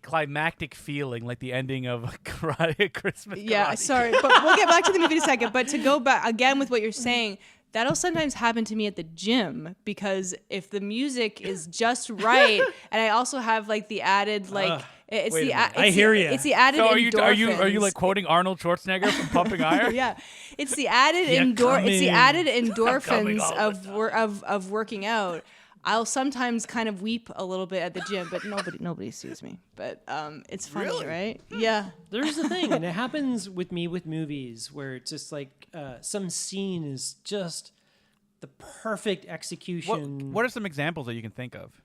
[SPEAKER 2] climactic feeling, like the ending of karate Christmas.
[SPEAKER 1] Yeah,
[SPEAKER 2] Karate.
[SPEAKER 1] sorry, but we'll get back to the movie in a second. But to go back again with what you're saying, that'll sometimes happen to me at the gym because if the music is just right, and I also have like the added like it's
[SPEAKER 2] wait a
[SPEAKER 1] the
[SPEAKER 2] minute.
[SPEAKER 1] it's
[SPEAKER 3] I
[SPEAKER 1] the-
[SPEAKER 3] hear ya.
[SPEAKER 1] It's the added
[SPEAKER 2] So are
[SPEAKER 1] endorphins.
[SPEAKER 2] you like quoting Arnold Schwarzenegger from Pumping Iron?
[SPEAKER 1] Yeah, it's the added
[SPEAKER 3] Yeah,
[SPEAKER 1] it's the
[SPEAKER 3] coming.
[SPEAKER 1] added
[SPEAKER 2] Coming
[SPEAKER 1] endorphins
[SPEAKER 2] all the
[SPEAKER 1] of working out. I'll sometimes kind of weep a little bit at the gym, but nobody sees me. But it's funny,
[SPEAKER 2] Really?
[SPEAKER 1] right? Yeah.
[SPEAKER 3] There's the thing, and it happens with me with movies where it's just like some scene is just the perfect execution.
[SPEAKER 2] What are some examples that you can think of?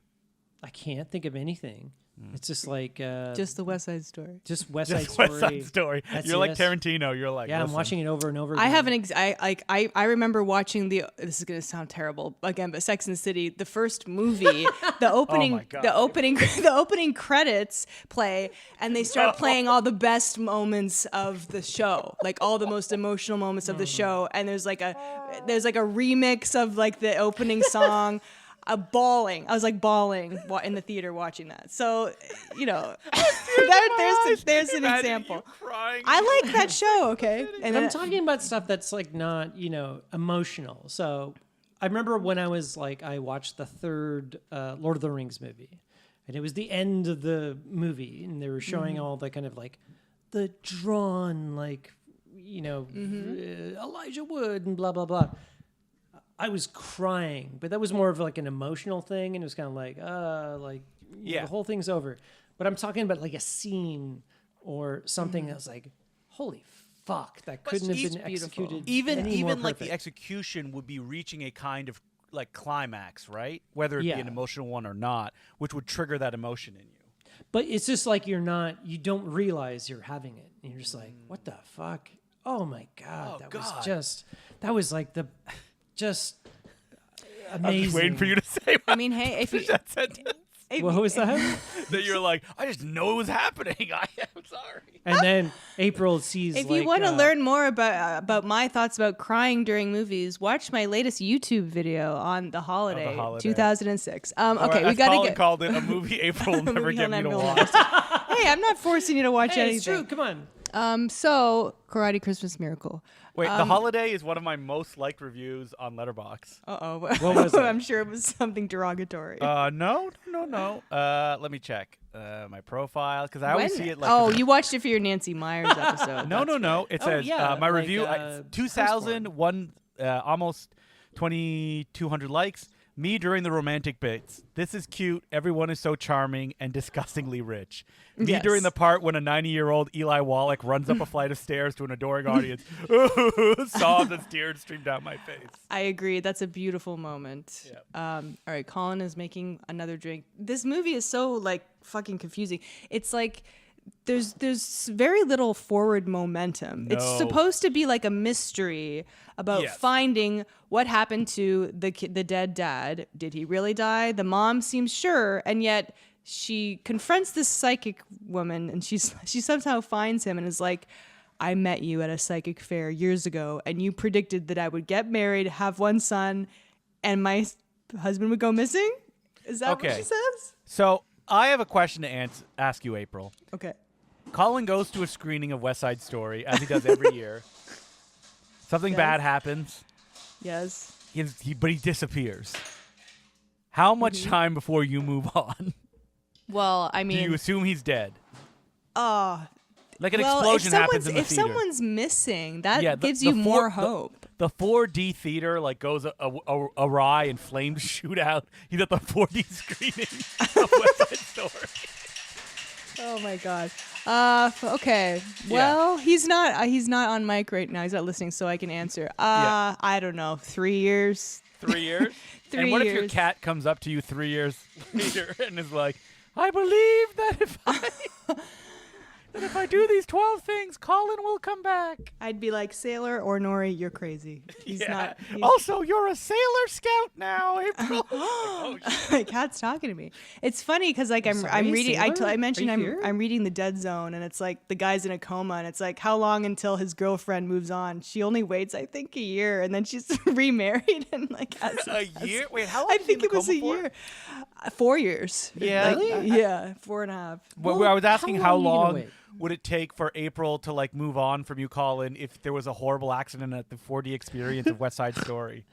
[SPEAKER 3] I can't think of anything. It's just like
[SPEAKER 1] Just the West Side Story.
[SPEAKER 3] just West Side
[SPEAKER 2] Just
[SPEAKER 3] Story.
[SPEAKER 2] West Side Story.
[SPEAKER 3] That's
[SPEAKER 2] You're like
[SPEAKER 3] yes.
[SPEAKER 2] Tarantino. You're like,
[SPEAKER 3] Yeah, I'm
[SPEAKER 2] listen.
[SPEAKER 3] watching it over and over again.
[SPEAKER 1] I have an I remember watching this is gonna sound terrible again, but Sex and the City, the first movie, the opening,
[SPEAKER 2] my God.
[SPEAKER 1] the opening credits play, and they start playing all the best moments of the show, like all the most emotional moments of the show, and there's like a remix of like the opening song. Bawling. I was like bawling in the theater watching that. So, there's an
[SPEAKER 2] Imagine
[SPEAKER 1] example.
[SPEAKER 2] you crying.
[SPEAKER 1] I like that show, okay? And
[SPEAKER 3] I'm talking about stuff that's like not, emotional. So I remember when I was like, I watched the third Lord of the Rings movie, and it was the end of the movie, and they were showing all the kind of like the drawn, like, Elijah Wood and blah, blah, blah. I was crying, but that was more of like an emotional thing, and it was kind of like, the whole thing's over. But I'm talking about like a scene or something that was like, holy fuck, that couldn't have been executed
[SPEAKER 2] Even
[SPEAKER 3] any more
[SPEAKER 2] like the
[SPEAKER 3] perfect.
[SPEAKER 2] execution would be reaching a kind of like climax, right? Whether it be an emotional one or not, which would trigger that emotion in you.
[SPEAKER 3] But it's just like you don't realize you're having it. And you're just like, what the fuck? Oh my God. That was like just amazing.
[SPEAKER 2] I'm just waiting for you to say.
[SPEAKER 1] I mean, hey, if you,
[SPEAKER 2] that sentence.
[SPEAKER 3] What was that?
[SPEAKER 2] That you're like, I just know it was happening. I am sorry.
[SPEAKER 3] And then April sees.
[SPEAKER 1] if you want to learn more about my thoughts about crying during movies, watch my latest YouTube video on The Holiday, 2006. Okay, we gotta
[SPEAKER 2] Colin called it a movie April will never get me to watch.
[SPEAKER 1] Hey, I'm not forcing you to watch anything.
[SPEAKER 3] It's true. Come on.
[SPEAKER 1] So Karate Christmas Miracle.
[SPEAKER 2] Wait, The Holiday is one of my most liked reviews on Letterboxd.
[SPEAKER 3] What was it?
[SPEAKER 1] I'm sure it was something derogatory.
[SPEAKER 2] No. Let me check my profile because I always see it like.
[SPEAKER 1] Oh, you watched it for your Nancy Myers episode.
[SPEAKER 2] No. It says my
[SPEAKER 3] like,
[SPEAKER 2] review 2,001, almost 2,200 likes. Me during the romantic bits. This is cute. Everyone is so charming and disgustingly rich. Me
[SPEAKER 1] Yes.
[SPEAKER 2] during the part when a 90-year-old Eli Wallach runs up a flight of stairs to an adoring audience. Sobs and tears streamed down my face.
[SPEAKER 1] I agree. That's a beautiful moment.
[SPEAKER 2] Yep.
[SPEAKER 1] All right, Colin is making another drink. This movie is so like fucking confusing. It's like there's very little forward momentum.
[SPEAKER 2] No.
[SPEAKER 1] It's supposed to be like a mystery about finding what happened to the dead dad. Did he really die? The mom seems sure, and yet she confronts this psychic woman, and she somehow finds him and is like, I met you at a psychic fair years ago, and you predicted that I would get married, have one son, and my husband would go missing? Is that what she says?
[SPEAKER 2] So I have a question to ask you, April.
[SPEAKER 1] Okay.
[SPEAKER 2] Colin goes to a screening of West Side Story, as he does every year. Something bad happens.
[SPEAKER 1] Yes.
[SPEAKER 2] But he disappears. How much time before you move on?
[SPEAKER 1] Well, I
[SPEAKER 2] Do
[SPEAKER 1] mean,
[SPEAKER 2] you assume he's dead?
[SPEAKER 1] like
[SPEAKER 2] Like an explosion happens in the theater.
[SPEAKER 1] If someone's missing, that
[SPEAKER 2] Yeah,
[SPEAKER 1] gives you more hope.
[SPEAKER 2] The 4D theater like goes awry and flames shoot out. He's at the 4D screening of West Side Story.
[SPEAKER 1] Oh my God. Okay. Well, he's not on mic right now. He's not listening, so I can answer. I don't know. 3 years.
[SPEAKER 2] 3 years?
[SPEAKER 1] 3
[SPEAKER 2] And what if your
[SPEAKER 1] years.
[SPEAKER 2] cat comes up to you 3 years later and is like, I believe that if I do these 12 things, Colin will come back.
[SPEAKER 1] I'd be like, Sailor or Nori, you're crazy. He's not.
[SPEAKER 2] Also, you're a Sailor Scout now, April.
[SPEAKER 1] My cat's talking to me. It's funny because like I'm reading. I mentioned I'm reading The Dead Zone, and it's like the guy's in a coma, and it's like how long until his girlfriend moves on? She only waits, I think, a year, and then she's remarried and like has
[SPEAKER 2] A year? Wait, how long?
[SPEAKER 1] I
[SPEAKER 2] was he in
[SPEAKER 1] think
[SPEAKER 2] the
[SPEAKER 1] it was a
[SPEAKER 2] coma for?
[SPEAKER 1] year. 4 years.
[SPEAKER 2] Yeah?
[SPEAKER 1] Like, yeah, 4.5.
[SPEAKER 2] Well, I was asking how
[SPEAKER 3] how long are you gonna
[SPEAKER 2] long
[SPEAKER 3] wait?
[SPEAKER 2] would it take for April to like move on from you, Colin, if there was a horrible accident at the 4D experience of West Side Story?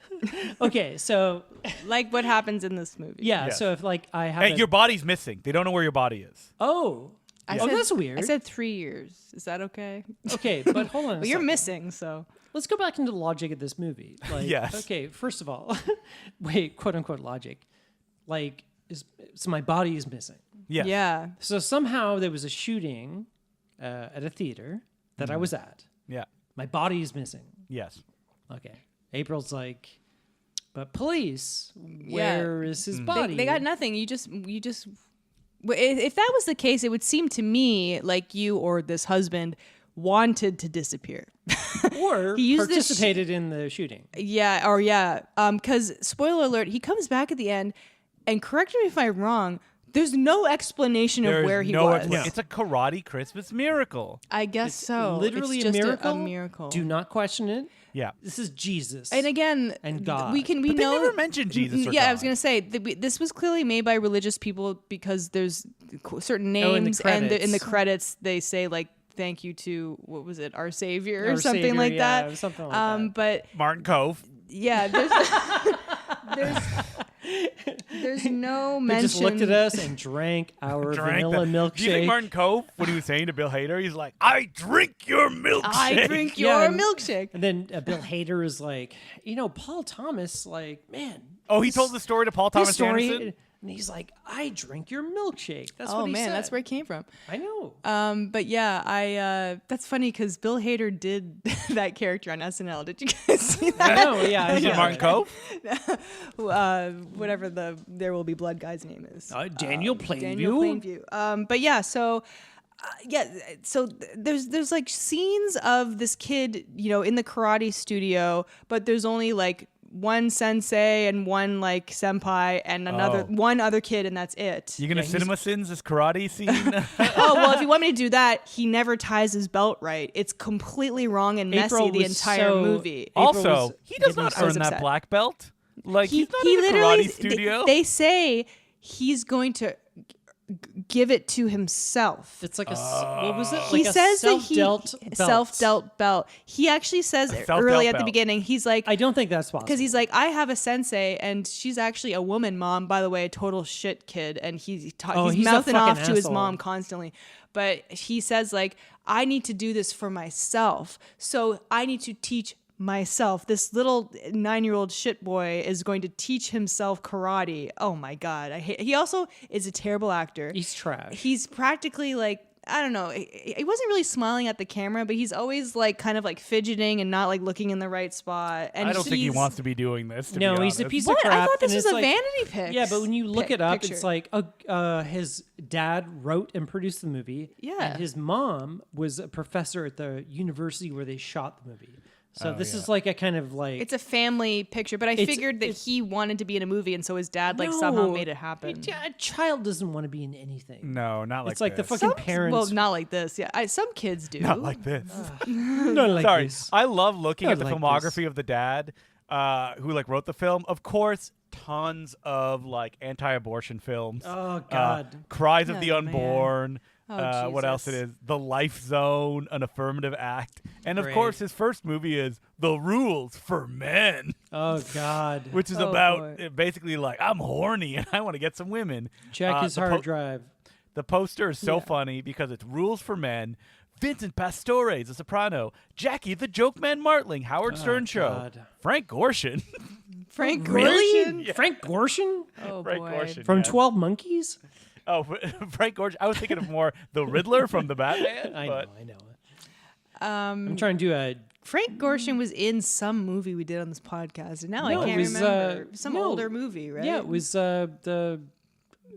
[SPEAKER 3] Okay, so
[SPEAKER 1] Like what happens in this movie.
[SPEAKER 3] yeah,
[SPEAKER 2] Yes.
[SPEAKER 3] so if like I have
[SPEAKER 2] Hey, your body's missing. They don't know where your body is.
[SPEAKER 3] oh that's weird.
[SPEAKER 1] I said 3 years. Is that okay?
[SPEAKER 3] Okay, but hold on.
[SPEAKER 1] But you're missing, so.
[SPEAKER 3] Let's go back into the logic of this movie. Like,
[SPEAKER 2] Yes.
[SPEAKER 3] Okay, first of all, wait, quote unquote logic. Like, so my body is missing.
[SPEAKER 2] Yes.
[SPEAKER 1] Yeah.
[SPEAKER 3] So somehow there was a shooting at a theater that I was at.
[SPEAKER 2] Yeah.
[SPEAKER 3] My body is missing.
[SPEAKER 2] Yes.
[SPEAKER 3] Okay. April's like, but police, where is his body?
[SPEAKER 1] They got nothing. You just If that was the case, it would seem to me like you or this husband wanted to disappear.
[SPEAKER 3] Or
[SPEAKER 1] He used this
[SPEAKER 3] participated in the shooting.
[SPEAKER 1] Yeah. Because spoiler alert, he comes back at the end, and correct me if I'm wrong. There's no explanation of where he was.
[SPEAKER 2] It's a karate Christmas miracle.
[SPEAKER 1] I guess so.
[SPEAKER 3] Literally
[SPEAKER 1] it's
[SPEAKER 3] a
[SPEAKER 1] just
[SPEAKER 3] miracle.
[SPEAKER 1] A miracle.
[SPEAKER 3] Do not question it.
[SPEAKER 2] Yeah.
[SPEAKER 3] This is Jesus.
[SPEAKER 1] And again,
[SPEAKER 3] and God.
[SPEAKER 1] We
[SPEAKER 2] But
[SPEAKER 1] know
[SPEAKER 2] they never mentioned Jesus or
[SPEAKER 1] Yeah,
[SPEAKER 2] God.
[SPEAKER 1] I was gonna say this was clearly made by religious people because there's certain
[SPEAKER 3] Oh, in the
[SPEAKER 1] names and in the
[SPEAKER 3] credits.
[SPEAKER 1] credits they say like thank you to what was it, our Savior or
[SPEAKER 3] Our
[SPEAKER 1] something
[SPEAKER 3] Savior,
[SPEAKER 1] like
[SPEAKER 3] yeah,
[SPEAKER 1] that.
[SPEAKER 3] something like that.
[SPEAKER 1] But
[SPEAKER 2] Martin Cove.
[SPEAKER 1] yeah, there's no
[SPEAKER 3] They
[SPEAKER 1] mention.
[SPEAKER 3] just looked at us and drank our vanilla milkshake.
[SPEAKER 2] Do you think Martin Cove, when he was saying to Bill Hader, he's like, I drink your milkshake.
[SPEAKER 1] I drink
[SPEAKER 3] Yeah,
[SPEAKER 1] your
[SPEAKER 3] and-
[SPEAKER 1] milkshake.
[SPEAKER 3] And then Bill Hader is like, Paul Thomas, like, man.
[SPEAKER 2] Oh, he told the story to Paul Thomas
[SPEAKER 3] story,
[SPEAKER 2] Anderson?
[SPEAKER 3] and he's like, I drink your milkshake. That's
[SPEAKER 1] Oh
[SPEAKER 3] what he
[SPEAKER 1] man,
[SPEAKER 3] said.
[SPEAKER 1] that's where it came from.
[SPEAKER 3] I know.
[SPEAKER 1] But yeah, that's funny because Bill Hader did that character on SNL. Did you guys see that?
[SPEAKER 3] I know, yeah.
[SPEAKER 2] Is it Martin Cove?
[SPEAKER 1] Whatever the There Will Be Blood guy's name is.
[SPEAKER 3] Daniel Plainview.
[SPEAKER 1] Daniel Plainview. But yeah, so there's like scenes of this kid, in the karate studio, but there's only like one sensei and one like senpai and one other kid, and that's it.
[SPEAKER 2] You gonna cinema sins this karate scene?
[SPEAKER 1] Oh, well, if you want me to do that, he never ties his belt right. It's completely wrong and messy
[SPEAKER 3] April
[SPEAKER 1] the
[SPEAKER 3] was
[SPEAKER 1] entire
[SPEAKER 3] so-
[SPEAKER 1] movie.
[SPEAKER 2] Also, he does
[SPEAKER 3] getting
[SPEAKER 2] not
[SPEAKER 3] so
[SPEAKER 2] earn that
[SPEAKER 1] upset.
[SPEAKER 2] black belt. Like, he's not
[SPEAKER 1] he
[SPEAKER 2] in a
[SPEAKER 1] literally
[SPEAKER 2] karate studio.
[SPEAKER 1] They say he's going to give it to himself.
[SPEAKER 3] It's like what was it?
[SPEAKER 1] He
[SPEAKER 3] Like
[SPEAKER 1] says
[SPEAKER 3] a
[SPEAKER 1] that he self-dealt belt. He actually says
[SPEAKER 2] self-dealt
[SPEAKER 1] early at the
[SPEAKER 2] belt.
[SPEAKER 1] beginning, he's like,
[SPEAKER 3] I don't think that's possible.
[SPEAKER 1] because he's like, I have a sensei, and she's actually a woman mom, by the way, a total shit kid, and he's
[SPEAKER 3] he's a
[SPEAKER 1] mouthing
[SPEAKER 3] fucking
[SPEAKER 1] off to his
[SPEAKER 3] asshole.
[SPEAKER 1] mom constantly. But he says like, I need to do this for myself, so I need to teach myself. This little 9-year-old shit boy is going to teach himself karate. Oh my god, I hate. He also is a terrible actor.
[SPEAKER 3] He's trash.
[SPEAKER 1] He's practically like, I don't know. He wasn't really smiling at the camera, but he's always like kind of like fidgeting and not like looking in the right spot. And
[SPEAKER 2] I don't think he
[SPEAKER 1] he's-
[SPEAKER 2] wants to be doing this. To
[SPEAKER 3] No,
[SPEAKER 2] be
[SPEAKER 3] he's a
[SPEAKER 2] honest.
[SPEAKER 3] piece
[SPEAKER 1] What?
[SPEAKER 3] of crap.
[SPEAKER 1] I thought this
[SPEAKER 3] and
[SPEAKER 1] was
[SPEAKER 3] it's
[SPEAKER 1] a
[SPEAKER 3] like-
[SPEAKER 1] vanity pic.
[SPEAKER 3] Yeah, but when you look it up,
[SPEAKER 1] picture.
[SPEAKER 3] it's like his dad wrote and produced the movie.
[SPEAKER 1] Yeah.
[SPEAKER 3] And his mom was a professor at the university where they shot the movie. So this is like a kind of like
[SPEAKER 1] It's a family picture, but I figured that he wanted to be in a movie, and so his dad like somehow
[SPEAKER 3] No.
[SPEAKER 1] not happen.
[SPEAKER 3] A child doesn't want to be in anything.
[SPEAKER 2] No, not like
[SPEAKER 3] It's like the
[SPEAKER 2] this.
[SPEAKER 3] fucking parents.
[SPEAKER 1] Well, not like this. Yeah, some kids do.
[SPEAKER 2] Not like this.
[SPEAKER 3] Not like
[SPEAKER 2] Sorry,
[SPEAKER 3] this.
[SPEAKER 2] I love looking
[SPEAKER 3] Not
[SPEAKER 2] at the
[SPEAKER 3] like
[SPEAKER 2] filmography of the dad who like wrote the film. Of course, tons of like anti-abortion films.
[SPEAKER 3] Oh God.
[SPEAKER 2] Cries of the
[SPEAKER 1] Oh, man.
[SPEAKER 2] Unborn.
[SPEAKER 1] Oh,
[SPEAKER 2] what else it
[SPEAKER 1] Jesus.
[SPEAKER 2] is? The Life Zone, An Affirmative Act, and of
[SPEAKER 3] Great.
[SPEAKER 2] course his first movie is The Rules for Men,
[SPEAKER 3] Oh God.
[SPEAKER 2] which is
[SPEAKER 1] Oh,
[SPEAKER 2] about
[SPEAKER 1] boy.
[SPEAKER 2] basically like I'm horny and I want to get some women.
[SPEAKER 3] Check his
[SPEAKER 2] the
[SPEAKER 3] hard drive.
[SPEAKER 2] The poster is so funny because it's Rules for Men. Vincent Pastore is a soprano. Jackie the Joke Man Martling, Howard Stern Show.
[SPEAKER 3] God.
[SPEAKER 2] Frank Gorshin.
[SPEAKER 1] Frank
[SPEAKER 3] Really?
[SPEAKER 1] Gorshin?
[SPEAKER 3] Frank Gorshin
[SPEAKER 1] Oh
[SPEAKER 2] Frank
[SPEAKER 1] boy.
[SPEAKER 2] Gorshin.
[SPEAKER 3] from
[SPEAKER 2] yeah.
[SPEAKER 3] 12 Monkeys?
[SPEAKER 2] Oh, Frank Gorshin. I was thinking of more the Riddler from the Batman.
[SPEAKER 3] I
[SPEAKER 2] but
[SPEAKER 3] know. I'm trying to do a.
[SPEAKER 1] Frank Gorshin was in some movie we did on this podcast, and now
[SPEAKER 3] No,
[SPEAKER 1] I
[SPEAKER 3] it
[SPEAKER 1] can't
[SPEAKER 3] was,
[SPEAKER 1] remember. Some
[SPEAKER 3] no.
[SPEAKER 1] older movie, right?
[SPEAKER 3] Yeah, it was the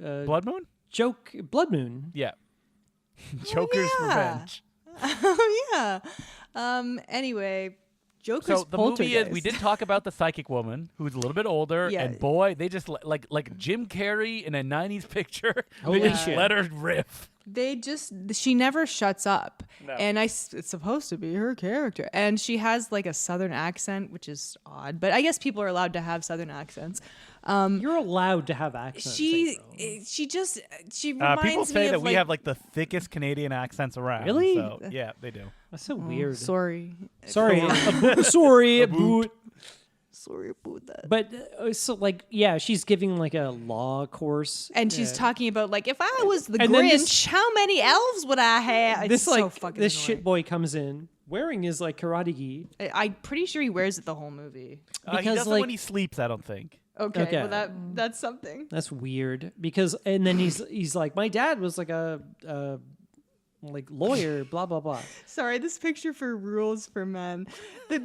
[SPEAKER 2] Blood Moon?
[SPEAKER 3] joke Blood Moon.
[SPEAKER 2] Yeah. Joker's
[SPEAKER 1] yeah.
[SPEAKER 2] Revenge.
[SPEAKER 1] Oh yeah. Anyway, Joker's
[SPEAKER 2] So the movie is, we
[SPEAKER 1] Poltergeist.
[SPEAKER 2] did talk about the psychic woman who's a little bit older,
[SPEAKER 1] Yeah.
[SPEAKER 2] and boy, they just like Jim Carrey in a '90s picture.
[SPEAKER 3] Holy
[SPEAKER 2] they just
[SPEAKER 3] shit.
[SPEAKER 2] let her riff.
[SPEAKER 1] She never shuts up,
[SPEAKER 2] No.
[SPEAKER 1] and it's supposed to be her character, and she has like a southern accent, which is odd, but I guess people are allowed to have southern accents.
[SPEAKER 3] You're allowed to have accents. April.
[SPEAKER 1] She reminds
[SPEAKER 2] People
[SPEAKER 1] me
[SPEAKER 2] say
[SPEAKER 1] of
[SPEAKER 2] that we
[SPEAKER 1] like,
[SPEAKER 2] have like the thickest Canadian accents around.
[SPEAKER 3] Really?
[SPEAKER 2] So, yeah, they do.
[SPEAKER 3] That's so weird.
[SPEAKER 1] sorry,
[SPEAKER 3] Sorry, sorry,
[SPEAKER 2] boot.
[SPEAKER 1] sorry about that.
[SPEAKER 3] but so like yeah, she's giving like a law course,
[SPEAKER 1] And she's talking about like, if I was the
[SPEAKER 3] And then
[SPEAKER 1] Grinch,
[SPEAKER 3] this-
[SPEAKER 1] how many elves would I have? It's
[SPEAKER 3] this
[SPEAKER 1] so
[SPEAKER 3] like
[SPEAKER 1] fucking
[SPEAKER 3] this
[SPEAKER 1] annoying.
[SPEAKER 3] shit boy comes in wearing his like karate gi.
[SPEAKER 1] I'm pretty sure he wears it the whole movie.
[SPEAKER 2] He
[SPEAKER 3] Because,
[SPEAKER 2] doesn't
[SPEAKER 3] like-
[SPEAKER 2] when he sleeps, I don't think.
[SPEAKER 1] Okay,
[SPEAKER 3] Okay.
[SPEAKER 1] well that's something.
[SPEAKER 3] That's weird because and then he's like my dad was like a like lawyer, blah blah blah.
[SPEAKER 1] Sorry, this picture for Rules for Men. The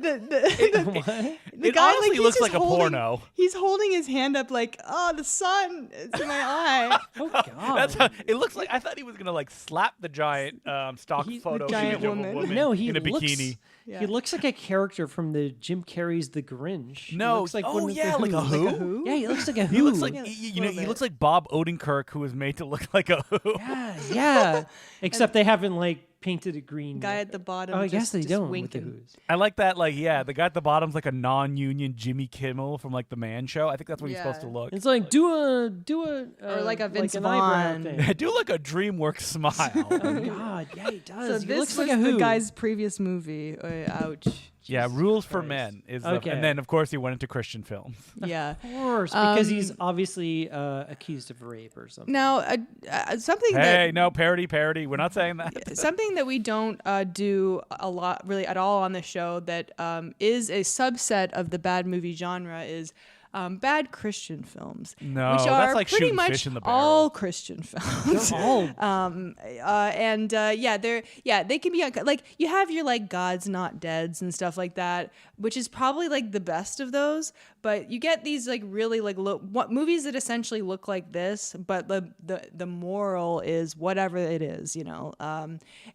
[SPEAKER 3] What?
[SPEAKER 2] It
[SPEAKER 1] guy,
[SPEAKER 2] honestly
[SPEAKER 1] he's
[SPEAKER 2] looks
[SPEAKER 1] just
[SPEAKER 2] like a porno.
[SPEAKER 1] He's holding his hand up like, oh, the sun is in my eye.
[SPEAKER 3] Oh God.
[SPEAKER 2] That's how it looks like. I thought he was gonna like slap the giant stock
[SPEAKER 3] The
[SPEAKER 2] photo
[SPEAKER 1] giant
[SPEAKER 2] image of
[SPEAKER 1] woman.
[SPEAKER 2] a woman
[SPEAKER 3] No, he
[SPEAKER 2] in a
[SPEAKER 3] looks,
[SPEAKER 2] bikini.
[SPEAKER 1] Yeah.
[SPEAKER 3] He looks like a character from the Jim Carrey's The Grinch. He
[SPEAKER 2] No,
[SPEAKER 3] looks like
[SPEAKER 2] oh,
[SPEAKER 3] one of the
[SPEAKER 2] yeah, like a
[SPEAKER 3] Who.
[SPEAKER 2] Who?
[SPEAKER 1] Like a Who?
[SPEAKER 3] Yeah, he looks like a Who.
[SPEAKER 2] He looks like
[SPEAKER 1] Yeah,
[SPEAKER 2] you know.
[SPEAKER 1] little
[SPEAKER 2] He
[SPEAKER 1] bit.
[SPEAKER 2] looks like Bob Odenkirk, who was made to look like a Who.
[SPEAKER 3] Yeah, yeah. Except they haven't like painted it green.
[SPEAKER 1] Guy
[SPEAKER 3] yet.
[SPEAKER 1] at the bottom.
[SPEAKER 3] Oh, I guess
[SPEAKER 1] just,
[SPEAKER 3] they
[SPEAKER 1] just
[SPEAKER 3] don't
[SPEAKER 1] winking.
[SPEAKER 3] with the Who's.
[SPEAKER 2] I like that. Like, yeah, the guy at the bottom's like a non-union Jimmy Kimmel from like the Man Show. I think that's what he's supposed to
[SPEAKER 1] Yeah.
[SPEAKER 2] look.
[SPEAKER 3] It's like do a
[SPEAKER 1] Or like a Vince
[SPEAKER 3] an eyebrow
[SPEAKER 1] Vaughn.
[SPEAKER 3] thing.
[SPEAKER 2] Do like a DreamWorks smile.
[SPEAKER 3] Oh God, yeah, he does.
[SPEAKER 1] So
[SPEAKER 3] he
[SPEAKER 1] this
[SPEAKER 3] looks
[SPEAKER 1] was
[SPEAKER 3] like a
[SPEAKER 1] the
[SPEAKER 3] Who.
[SPEAKER 1] guy's previous movie. Ouch.
[SPEAKER 2] Yeah,
[SPEAKER 1] Jesus
[SPEAKER 2] Rules for
[SPEAKER 1] Christ.
[SPEAKER 2] Men is,
[SPEAKER 3] Okay.
[SPEAKER 2] and then of course he went into Christian films.
[SPEAKER 1] Yeah.
[SPEAKER 3] Of course, because he's obviously accused of rape or something.
[SPEAKER 1] Now, something
[SPEAKER 2] Hey,
[SPEAKER 1] that
[SPEAKER 2] no parody. We're not saying that.
[SPEAKER 1] something that we don't do a lot, really at all on the show, that is a subset of the bad movie genre is bad Christian films.
[SPEAKER 2] No,
[SPEAKER 1] which
[SPEAKER 2] that's
[SPEAKER 1] are
[SPEAKER 2] like
[SPEAKER 1] pretty
[SPEAKER 2] shooting
[SPEAKER 1] much
[SPEAKER 2] fish in the barrel.
[SPEAKER 1] all Christian films.
[SPEAKER 3] They're all
[SPEAKER 1] They can be like, you have your like God's Not Deads and stuff like that, which is probably like the best of those. But you get these like really like movies that essentially look like this, but the moral is whatever it is,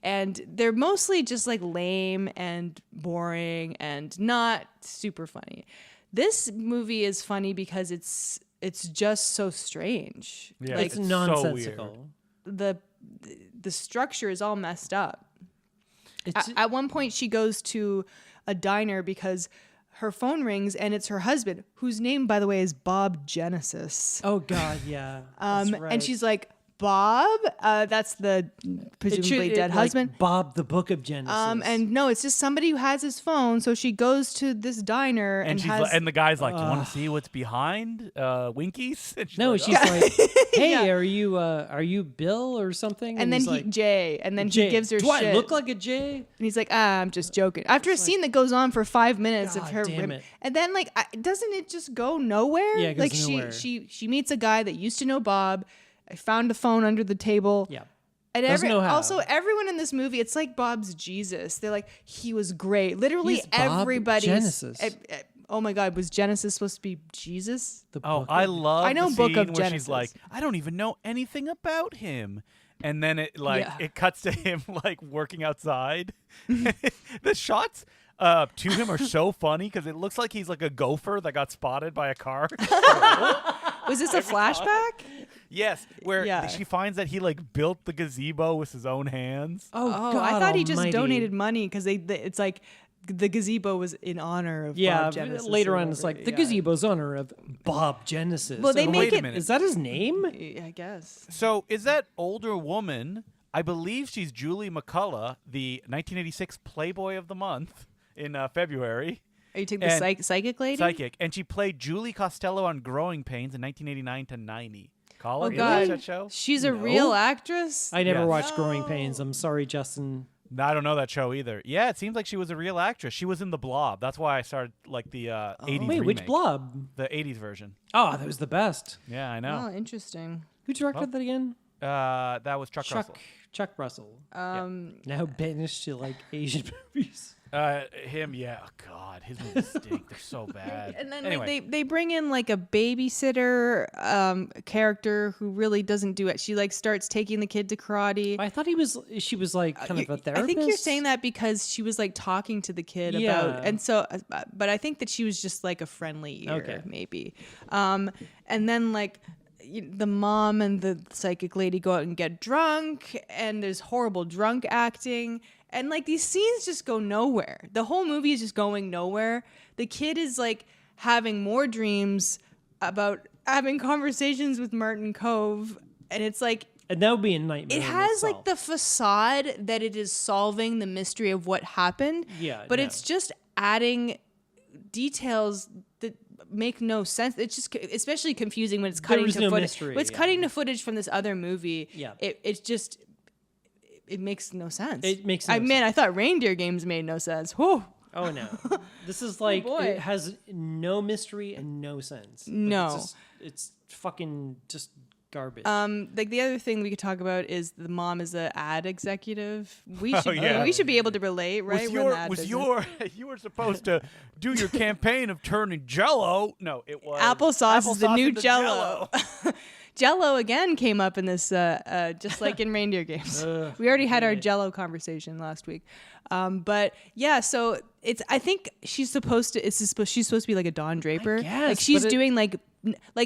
[SPEAKER 1] and they're mostly just like lame and boring and not super funny. This movie is funny because it's just so strange.
[SPEAKER 2] Yeah,
[SPEAKER 1] Like
[SPEAKER 3] it's
[SPEAKER 2] so
[SPEAKER 3] nonsensical.
[SPEAKER 1] the structure is all messed up.
[SPEAKER 3] It's
[SPEAKER 1] At one point, she goes to a diner because her phone rings and it's her husband, whose name, by the way, is Bob Genesis.
[SPEAKER 3] oh God, yeah. That's right.
[SPEAKER 1] And she's like, Bob? That's the presumably dead husband.
[SPEAKER 3] Like Bob, the Book of Genesis.
[SPEAKER 1] And no, it's just somebody who has his phone. So she goes to this diner and
[SPEAKER 2] And she's
[SPEAKER 1] has.
[SPEAKER 2] like, and the guy's like, "Do you want to see what's behind Winkies?" And she's
[SPEAKER 3] no,
[SPEAKER 2] like,
[SPEAKER 3] she's
[SPEAKER 2] "Oh."
[SPEAKER 3] like, "Hey,
[SPEAKER 1] Yeah.
[SPEAKER 3] are you Bill or something?"
[SPEAKER 1] and then
[SPEAKER 3] he's like,
[SPEAKER 1] Jay, and then
[SPEAKER 3] Jay,
[SPEAKER 1] he gives her
[SPEAKER 3] do
[SPEAKER 1] shit.
[SPEAKER 3] I look like a Jay?
[SPEAKER 1] And he's like, I'm just joking. After a scene that goes on for 5 minutes of
[SPEAKER 3] God
[SPEAKER 1] her,
[SPEAKER 3] damn it.
[SPEAKER 1] and then like, doesn't it just go nowhere?
[SPEAKER 3] Yeah, it goes
[SPEAKER 1] like
[SPEAKER 3] nowhere.
[SPEAKER 1] she meets a guy that used to know Bob. I found a phone under the table.
[SPEAKER 3] Yeah.
[SPEAKER 1] And
[SPEAKER 3] Doesn't know how.
[SPEAKER 1] also everyone in this movie, it's like Bob's Jesus. They're like, he was great. Literally
[SPEAKER 3] He's Bob
[SPEAKER 1] everybody's.
[SPEAKER 3] Genesis.
[SPEAKER 1] Oh my God, was Genesis supposed to be Jesus?
[SPEAKER 3] The
[SPEAKER 2] Oh,
[SPEAKER 3] Book
[SPEAKER 2] I
[SPEAKER 3] of-
[SPEAKER 2] love
[SPEAKER 1] I know
[SPEAKER 2] the
[SPEAKER 1] Book
[SPEAKER 2] scene
[SPEAKER 1] of
[SPEAKER 2] where
[SPEAKER 1] Genesis.
[SPEAKER 2] she's like, "I don't even know anything about him," and then it cuts to him like working outside. The shots to him are so funny because it looks like he's like a gopher that got spotted by a car.
[SPEAKER 1] Was this a flashback?
[SPEAKER 2] Yes, where
[SPEAKER 1] Yeah.
[SPEAKER 2] she finds that he like built the gazebo with his own hands.
[SPEAKER 3] Oh,
[SPEAKER 1] Oh,
[SPEAKER 3] God
[SPEAKER 1] I thought he just
[SPEAKER 3] almighty.
[SPEAKER 1] donated money because it's like the gazebo was in honor of
[SPEAKER 3] Yeah,
[SPEAKER 1] Bob Genesis.
[SPEAKER 3] later
[SPEAKER 1] or
[SPEAKER 3] on it's
[SPEAKER 1] whatever.
[SPEAKER 3] like the
[SPEAKER 1] Yeah.
[SPEAKER 3] gazebo's honor of Bob Genesis.
[SPEAKER 1] Well, they
[SPEAKER 3] I'm
[SPEAKER 1] make
[SPEAKER 3] like,
[SPEAKER 1] it-
[SPEAKER 2] minute.
[SPEAKER 3] Is that his name?
[SPEAKER 1] I guess.
[SPEAKER 2] So is that older woman? I believe she's Julie McCullough, the 1986 Playboy of the Month in February.
[SPEAKER 1] Are you taking the
[SPEAKER 2] And-
[SPEAKER 1] psychic lady?
[SPEAKER 2] Psychic, and she played Julie Costello on Growing Pains in 1989 to 90. Call
[SPEAKER 1] Oh
[SPEAKER 2] her. You watch
[SPEAKER 1] God,
[SPEAKER 2] that show?
[SPEAKER 1] she's a
[SPEAKER 3] No.
[SPEAKER 1] real actress.
[SPEAKER 3] I never
[SPEAKER 2] Yes.
[SPEAKER 3] watched Growing Pains. I'm sorry, Justin.
[SPEAKER 2] No, I don't know that show either. Yeah, it seems like she was a real actress. She was in The Blob. That's why I started like the 80s
[SPEAKER 3] Wait, which
[SPEAKER 2] remake.
[SPEAKER 3] Blob?
[SPEAKER 2] The 80s version.
[SPEAKER 3] Oh, that was the best.
[SPEAKER 2] Yeah, I
[SPEAKER 1] Oh,
[SPEAKER 2] know.
[SPEAKER 1] interesting.
[SPEAKER 3] Who directed that again?
[SPEAKER 2] That was Chuck Russell.
[SPEAKER 3] Chuck Russell.
[SPEAKER 1] Um,
[SPEAKER 3] Now banished to like Asian movies.
[SPEAKER 2] Him, yeah. Oh, God, his movies stink. They're so bad.
[SPEAKER 1] And then
[SPEAKER 2] anyway,
[SPEAKER 1] like, they bring in like a babysitter character who really doesn't do it. She like starts taking the kid to karate.
[SPEAKER 3] I thought she was like kind of a therapist.
[SPEAKER 1] I think you're saying that because she was like talking to the kid
[SPEAKER 3] Yeah.
[SPEAKER 1] about, and so, but I think that she was just like a friendly ear,
[SPEAKER 3] Okay.
[SPEAKER 1] maybe. And then like the mom and the psychic lady go out and get drunk, and there's horrible drunk acting. And like these scenes just go nowhere. The whole movie is just going nowhere. The kid is like having more dreams about having conversations with Martin Cove, and it's like
[SPEAKER 3] And that would be a nightmare.
[SPEAKER 1] it
[SPEAKER 3] in
[SPEAKER 1] has like
[SPEAKER 3] itself.
[SPEAKER 1] the facade that it is solving the mystery of what happened.
[SPEAKER 3] Yeah,
[SPEAKER 1] but
[SPEAKER 3] no.
[SPEAKER 1] it's just adding details that make no sense. It's just especially confusing when it's cutting
[SPEAKER 3] was
[SPEAKER 1] to
[SPEAKER 3] no
[SPEAKER 1] footage.
[SPEAKER 3] mystery,
[SPEAKER 1] When it's
[SPEAKER 3] yeah.
[SPEAKER 1] cutting to footage from this other movie.
[SPEAKER 3] Yeah.
[SPEAKER 1] It's just it makes no sense.
[SPEAKER 3] It makes no
[SPEAKER 1] Man, I thought Reindeer Games made no sense. Whew.
[SPEAKER 3] Oh no, this is like
[SPEAKER 1] boy.
[SPEAKER 3] it has no mystery and no sense. Like,
[SPEAKER 1] No.
[SPEAKER 3] it's fucking just garbage.
[SPEAKER 1] Like the other thing we could talk about is the mom is an ad executive. We should
[SPEAKER 2] yeah.
[SPEAKER 1] we should be able to relate, right? We're in the ad business.
[SPEAKER 2] you were supposed to do your campaign of turning Jello? No, it was
[SPEAKER 1] Applesauce is the new
[SPEAKER 2] into
[SPEAKER 1] Jello. Jello again came up in this, just like in reindeer games. We already had our Jello conversation last week, but yeah. So I think she's supposed to. She's supposed to be like a Don Draper.
[SPEAKER 3] I guess,
[SPEAKER 1] like she's
[SPEAKER 3] but
[SPEAKER 1] doing like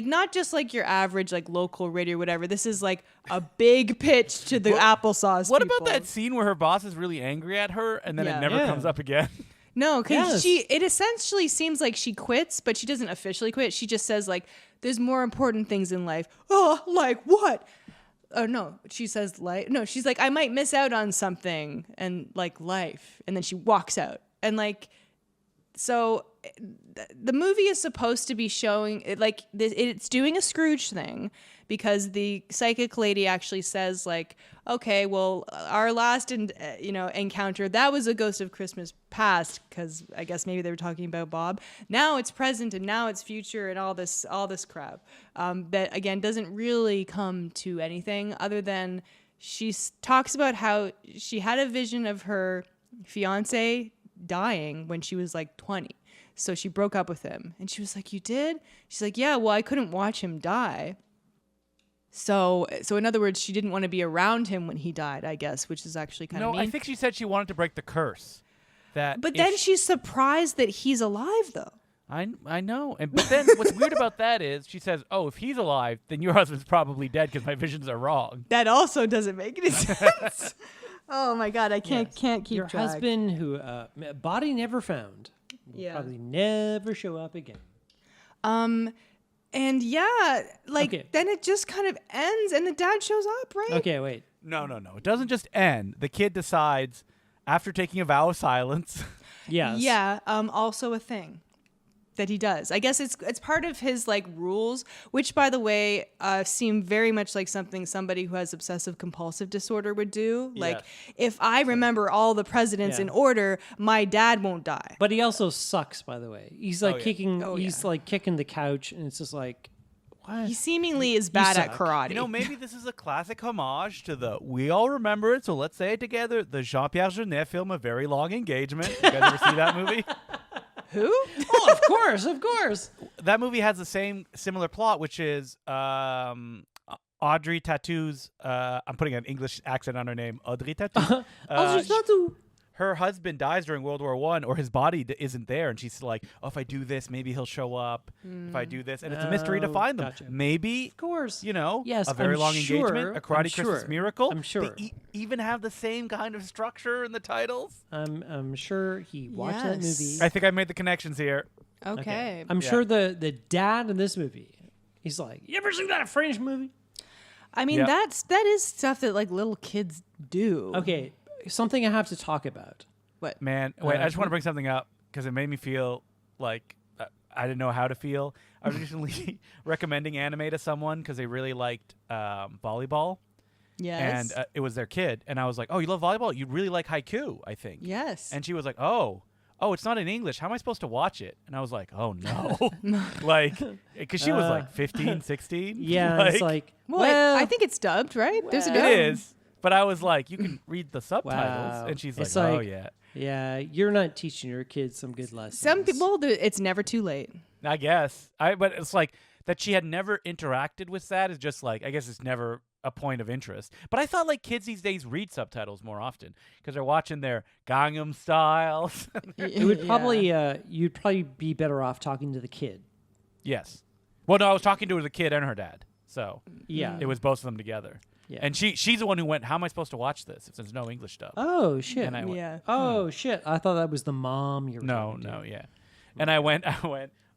[SPEAKER 1] not just like your average like local radio or whatever. This is like a big pitch to the applesauce.
[SPEAKER 2] What
[SPEAKER 1] people.
[SPEAKER 2] about that scene where her boss is really angry at her and then it never comes up again?
[SPEAKER 1] No, because
[SPEAKER 3] Yes.
[SPEAKER 1] it essentially seems like she quits, but she doesn't officially quit. She just says like, "There's more important things in life." Oh, like what? Oh no, she says like no. She's like, I might miss out on something and like life, and then she walks out and like. So the movie is supposed to be showing it like it's doing a Scrooge thing because the psychic lady actually says like, okay, well, our last encounter, that was a ghost of Christmas past, because I guess maybe they were talking about Bob. Now it's present and now it's future and all this crap that again doesn't really come to anything other than she talks about how she had a vision of her fiance dying when she was like 20. So she broke up with him and she was like, "You did?" She's like, "Yeah, well, I couldn't watch him die." So in other words, she didn't want to be around him when he died, I guess, which is actually kind of mean.
[SPEAKER 2] I think she said she wanted to break the curse.
[SPEAKER 1] But then she's surprised that he's alive though.
[SPEAKER 2] I know. But then what's weird about that is she says, "Oh, if he's alive, then your husband's probably dead because my visions are wrong."
[SPEAKER 1] That also doesn't make any sense. Oh my God, I can't keep
[SPEAKER 3] Your
[SPEAKER 1] track.
[SPEAKER 3] husband, who body never found, will probably never show up again.
[SPEAKER 1] And yeah, like then it just kind of ends and the dad shows up, right?
[SPEAKER 3] Okay, wait.
[SPEAKER 2] No. It doesn't just end. The kid decides, after taking a vow of silence.
[SPEAKER 3] Yes.
[SPEAKER 1] Yeah. Also a thing that he does. I guess it's part of his like rules, which by the way seem very much like something somebody who has obsessive compulsive disorder would do. Like if I remember all the presidents in order, my dad won't die.
[SPEAKER 3] But he also sucks, by the way. He's like kicking. He's
[SPEAKER 1] yeah.
[SPEAKER 3] like kicking the couch, and it's just like, what?
[SPEAKER 1] He seemingly is bad at karate.
[SPEAKER 2] You know, maybe this is a classic homage to the, we all remember it, so let's say it together, the Jean-Pierre Jeunet film, A Very Long Engagement. You guys ever see that movie?
[SPEAKER 1] Who?
[SPEAKER 3] Oh, of course.
[SPEAKER 2] That movie has the similar plot, which is Audrey Tauto's, I'm putting an English accent on her name, Audrey Tautou.
[SPEAKER 3] Audrey Tautou.
[SPEAKER 2] Her husband dies during World War I, or his body isn't there, and she's like, "Oh, if I do this, maybe he'll show up. If I do this," and it's a mystery to find them.
[SPEAKER 3] Gotcha.
[SPEAKER 2] Maybe,
[SPEAKER 3] Of course.
[SPEAKER 2] A Very Long Engagement, A Karate Christmas Miracle.
[SPEAKER 3] I'm sure.
[SPEAKER 2] They even have the same kind of structure in the titles.
[SPEAKER 3] I'm sure he watched that
[SPEAKER 1] Yes.
[SPEAKER 3] movie.
[SPEAKER 2] I think I made the connections here.
[SPEAKER 1] Okay.
[SPEAKER 3] I'm sure the dad in this movie, he's like, "You ever seen that French movie?"
[SPEAKER 1] I mean, that is stuff that like little kids do.
[SPEAKER 3] Okay, something I have to talk about.
[SPEAKER 1] What?
[SPEAKER 2] Man, wait, I just want to bring something up because it made me feel like I didn't know how to feel. I was recently recommending anime to someone because they really liked volleyball.
[SPEAKER 1] Yes.
[SPEAKER 2] And it was their kid. And I was like, "Oh, you love volleyball? You'd really like Haiku, I think."
[SPEAKER 1] Yes.
[SPEAKER 2] And she was like, oh, it's not in English. How am I supposed to watch it? And I was like, oh, no. Like, because she was like 15, 16.
[SPEAKER 3] Yeah, it's like,
[SPEAKER 1] well, I think it's dubbed, right? There's a dub.
[SPEAKER 2] It is. But I was like, you can read the subtitles.
[SPEAKER 3] Wow.
[SPEAKER 2] And she's
[SPEAKER 3] It's
[SPEAKER 2] like, oh,
[SPEAKER 3] like-
[SPEAKER 2] yeah.
[SPEAKER 3] yeah, you're not teaching your kids some good lessons.
[SPEAKER 1] Some people, it's never too late.
[SPEAKER 2] I guess. But it's like that she had never interacted with that is just like, I guess it's never a point of interest. But I thought like kids these days read subtitles more often because they're watching their Gangnam Styles.
[SPEAKER 3] It would probably, you'd probably be better off talking to the kid.
[SPEAKER 2] Yes. Well, no, I was talking to the kid and her dad. So
[SPEAKER 3] Yeah.
[SPEAKER 2] it was both of them together.
[SPEAKER 3] Yeah.
[SPEAKER 2] And she's the one who went, how am I supposed to watch this if there's no English dub?
[SPEAKER 3] Oh, shit.
[SPEAKER 2] And I went,
[SPEAKER 1] Yeah.
[SPEAKER 3] Oh, shit. I thought that was the mom you were
[SPEAKER 2] no,
[SPEAKER 3] talking to.
[SPEAKER 2] yeah. And I went,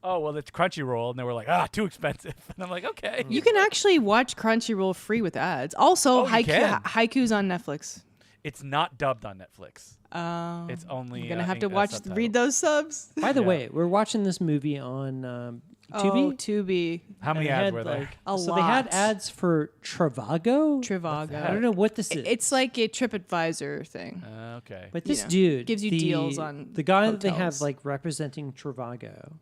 [SPEAKER 2] oh, well, it's Crunchyroll. And they were like, too expensive. And I'm like, okay.
[SPEAKER 1] You can actually watch Crunchyroll free with ads. Also,
[SPEAKER 2] Oh, you can.
[SPEAKER 1] Haiku's on Netflix.
[SPEAKER 2] It's not dubbed on Netflix.
[SPEAKER 1] Oh.
[SPEAKER 2] It's only
[SPEAKER 1] You're going to have to
[SPEAKER 2] subtitled.
[SPEAKER 1] read those subs.
[SPEAKER 3] By the
[SPEAKER 2] Yeah.
[SPEAKER 3] way, we're watching this movie on
[SPEAKER 1] Oh,
[SPEAKER 3] Tubi.
[SPEAKER 1] Tubi.
[SPEAKER 2] How many
[SPEAKER 3] And they
[SPEAKER 2] ads
[SPEAKER 3] had,
[SPEAKER 2] were there?
[SPEAKER 1] A
[SPEAKER 3] so
[SPEAKER 1] lot.
[SPEAKER 3] they had ads for Trivago.
[SPEAKER 1] Trivago.
[SPEAKER 3] I don't know what this is.
[SPEAKER 1] It's like a TripAdvisor thing.
[SPEAKER 2] Okay.
[SPEAKER 3] But this
[SPEAKER 1] know,
[SPEAKER 3] dude
[SPEAKER 1] gives you deals on
[SPEAKER 3] the guy that they have
[SPEAKER 1] hotels.
[SPEAKER 3] like representing Trivago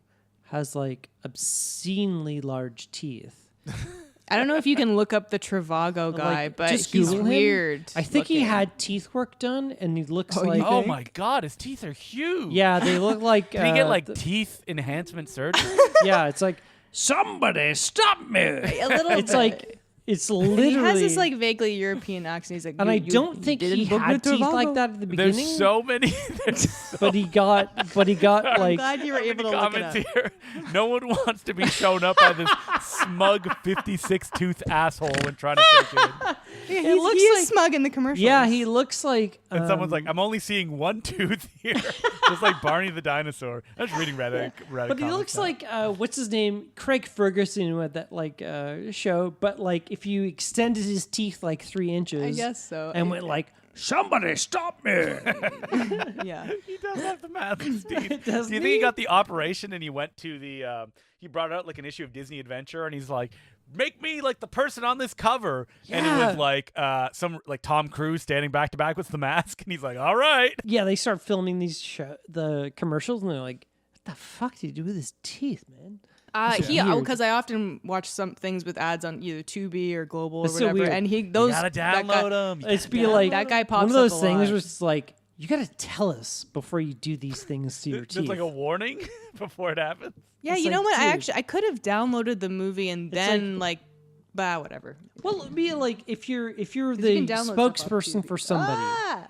[SPEAKER 3] has like obscenely large teeth.
[SPEAKER 1] I don't know if you can look up the Trivago guy,
[SPEAKER 3] Like,
[SPEAKER 1] but
[SPEAKER 3] just
[SPEAKER 1] he's
[SPEAKER 3] Google him.
[SPEAKER 1] weird.
[SPEAKER 3] I think he
[SPEAKER 1] looking.
[SPEAKER 3] had teeth work done, and he looks
[SPEAKER 1] Oh, you
[SPEAKER 3] like.
[SPEAKER 2] Oh
[SPEAKER 1] think?
[SPEAKER 2] my god, his teeth are huge.
[SPEAKER 3] Yeah, they look like.
[SPEAKER 2] Did he get like teeth enhancement surgery?
[SPEAKER 3] Yeah, it's like somebody stop me.
[SPEAKER 1] A little.
[SPEAKER 3] It's
[SPEAKER 1] bit.
[SPEAKER 3] like it's literally.
[SPEAKER 1] He has this like vaguely European accent. He's like,
[SPEAKER 3] and I don't think he had teeth like that at the beginning.
[SPEAKER 2] There's so many.
[SPEAKER 3] But he got
[SPEAKER 1] I'm
[SPEAKER 3] like.
[SPEAKER 1] glad you were able to look it
[SPEAKER 2] comments
[SPEAKER 1] up.
[SPEAKER 2] here. No one wants to be shown up by this smug 56 tooth asshole when trying to check in.
[SPEAKER 1] Yeah,
[SPEAKER 3] It looks
[SPEAKER 1] he is
[SPEAKER 3] like-
[SPEAKER 1] smug in the commercials.
[SPEAKER 3] Yeah, he looks like.
[SPEAKER 2] And someone's like, I'm only seeing one tooth here. Just like Barney the dinosaur. I was reading Reddit.
[SPEAKER 3] But he looks like what's his name, Craig Ferguson, who had that like show. But like if you extended his teeth like 3 inches,
[SPEAKER 1] I guess so.
[SPEAKER 3] and went like, "Somebody stop me!"
[SPEAKER 1] Yeah.
[SPEAKER 2] He does have the math in his teeth. Do
[SPEAKER 3] Doesn't
[SPEAKER 2] you think he
[SPEAKER 3] he?
[SPEAKER 2] got the operation and he went to the he brought out like an issue of Disney Adventure and he's like, make me like the person on this cover. And it was
[SPEAKER 3] Yeah.
[SPEAKER 2] like some like Tom Cruise standing back to back with the mask and he's like, all right.
[SPEAKER 3] Yeah, they start filming these the commercials, and they're like, "What the fuck did he do with his teeth, man?" weird.
[SPEAKER 1] Because I often watch some things with ads on either Tubi or Global
[SPEAKER 3] It's
[SPEAKER 1] or
[SPEAKER 3] so
[SPEAKER 1] whatever,
[SPEAKER 3] weird.
[SPEAKER 1] and
[SPEAKER 2] You gotta download them.
[SPEAKER 3] It's be like
[SPEAKER 1] that guy pops
[SPEAKER 3] one of
[SPEAKER 1] up
[SPEAKER 3] those
[SPEAKER 1] a
[SPEAKER 3] things
[SPEAKER 1] lot.
[SPEAKER 3] where it's like, you gotta tell us before you do these things to your
[SPEAKER 2] There's
[SPEAKER 3] teeth.
[SPEAKER 2] like a warning before it happens.
[SPEAKER 1] Yeah,
[SPEAKER 3] It's
[SPEAKER 1] you know
[SPEAKER 3] like,
[SPEAKER 1] what?
[SPEAKER 3] dude.
[SPEAKER 1] I could have downloaded the movie and then whatever.
[SPEAKER 3] Well, it'd be like if you're the
[SPEAKER 1] you can download stuff off
[SPEAKER 3] spokesperson
[SPEAKER 1] Tubi.
[SPEAKER 3] for somebody.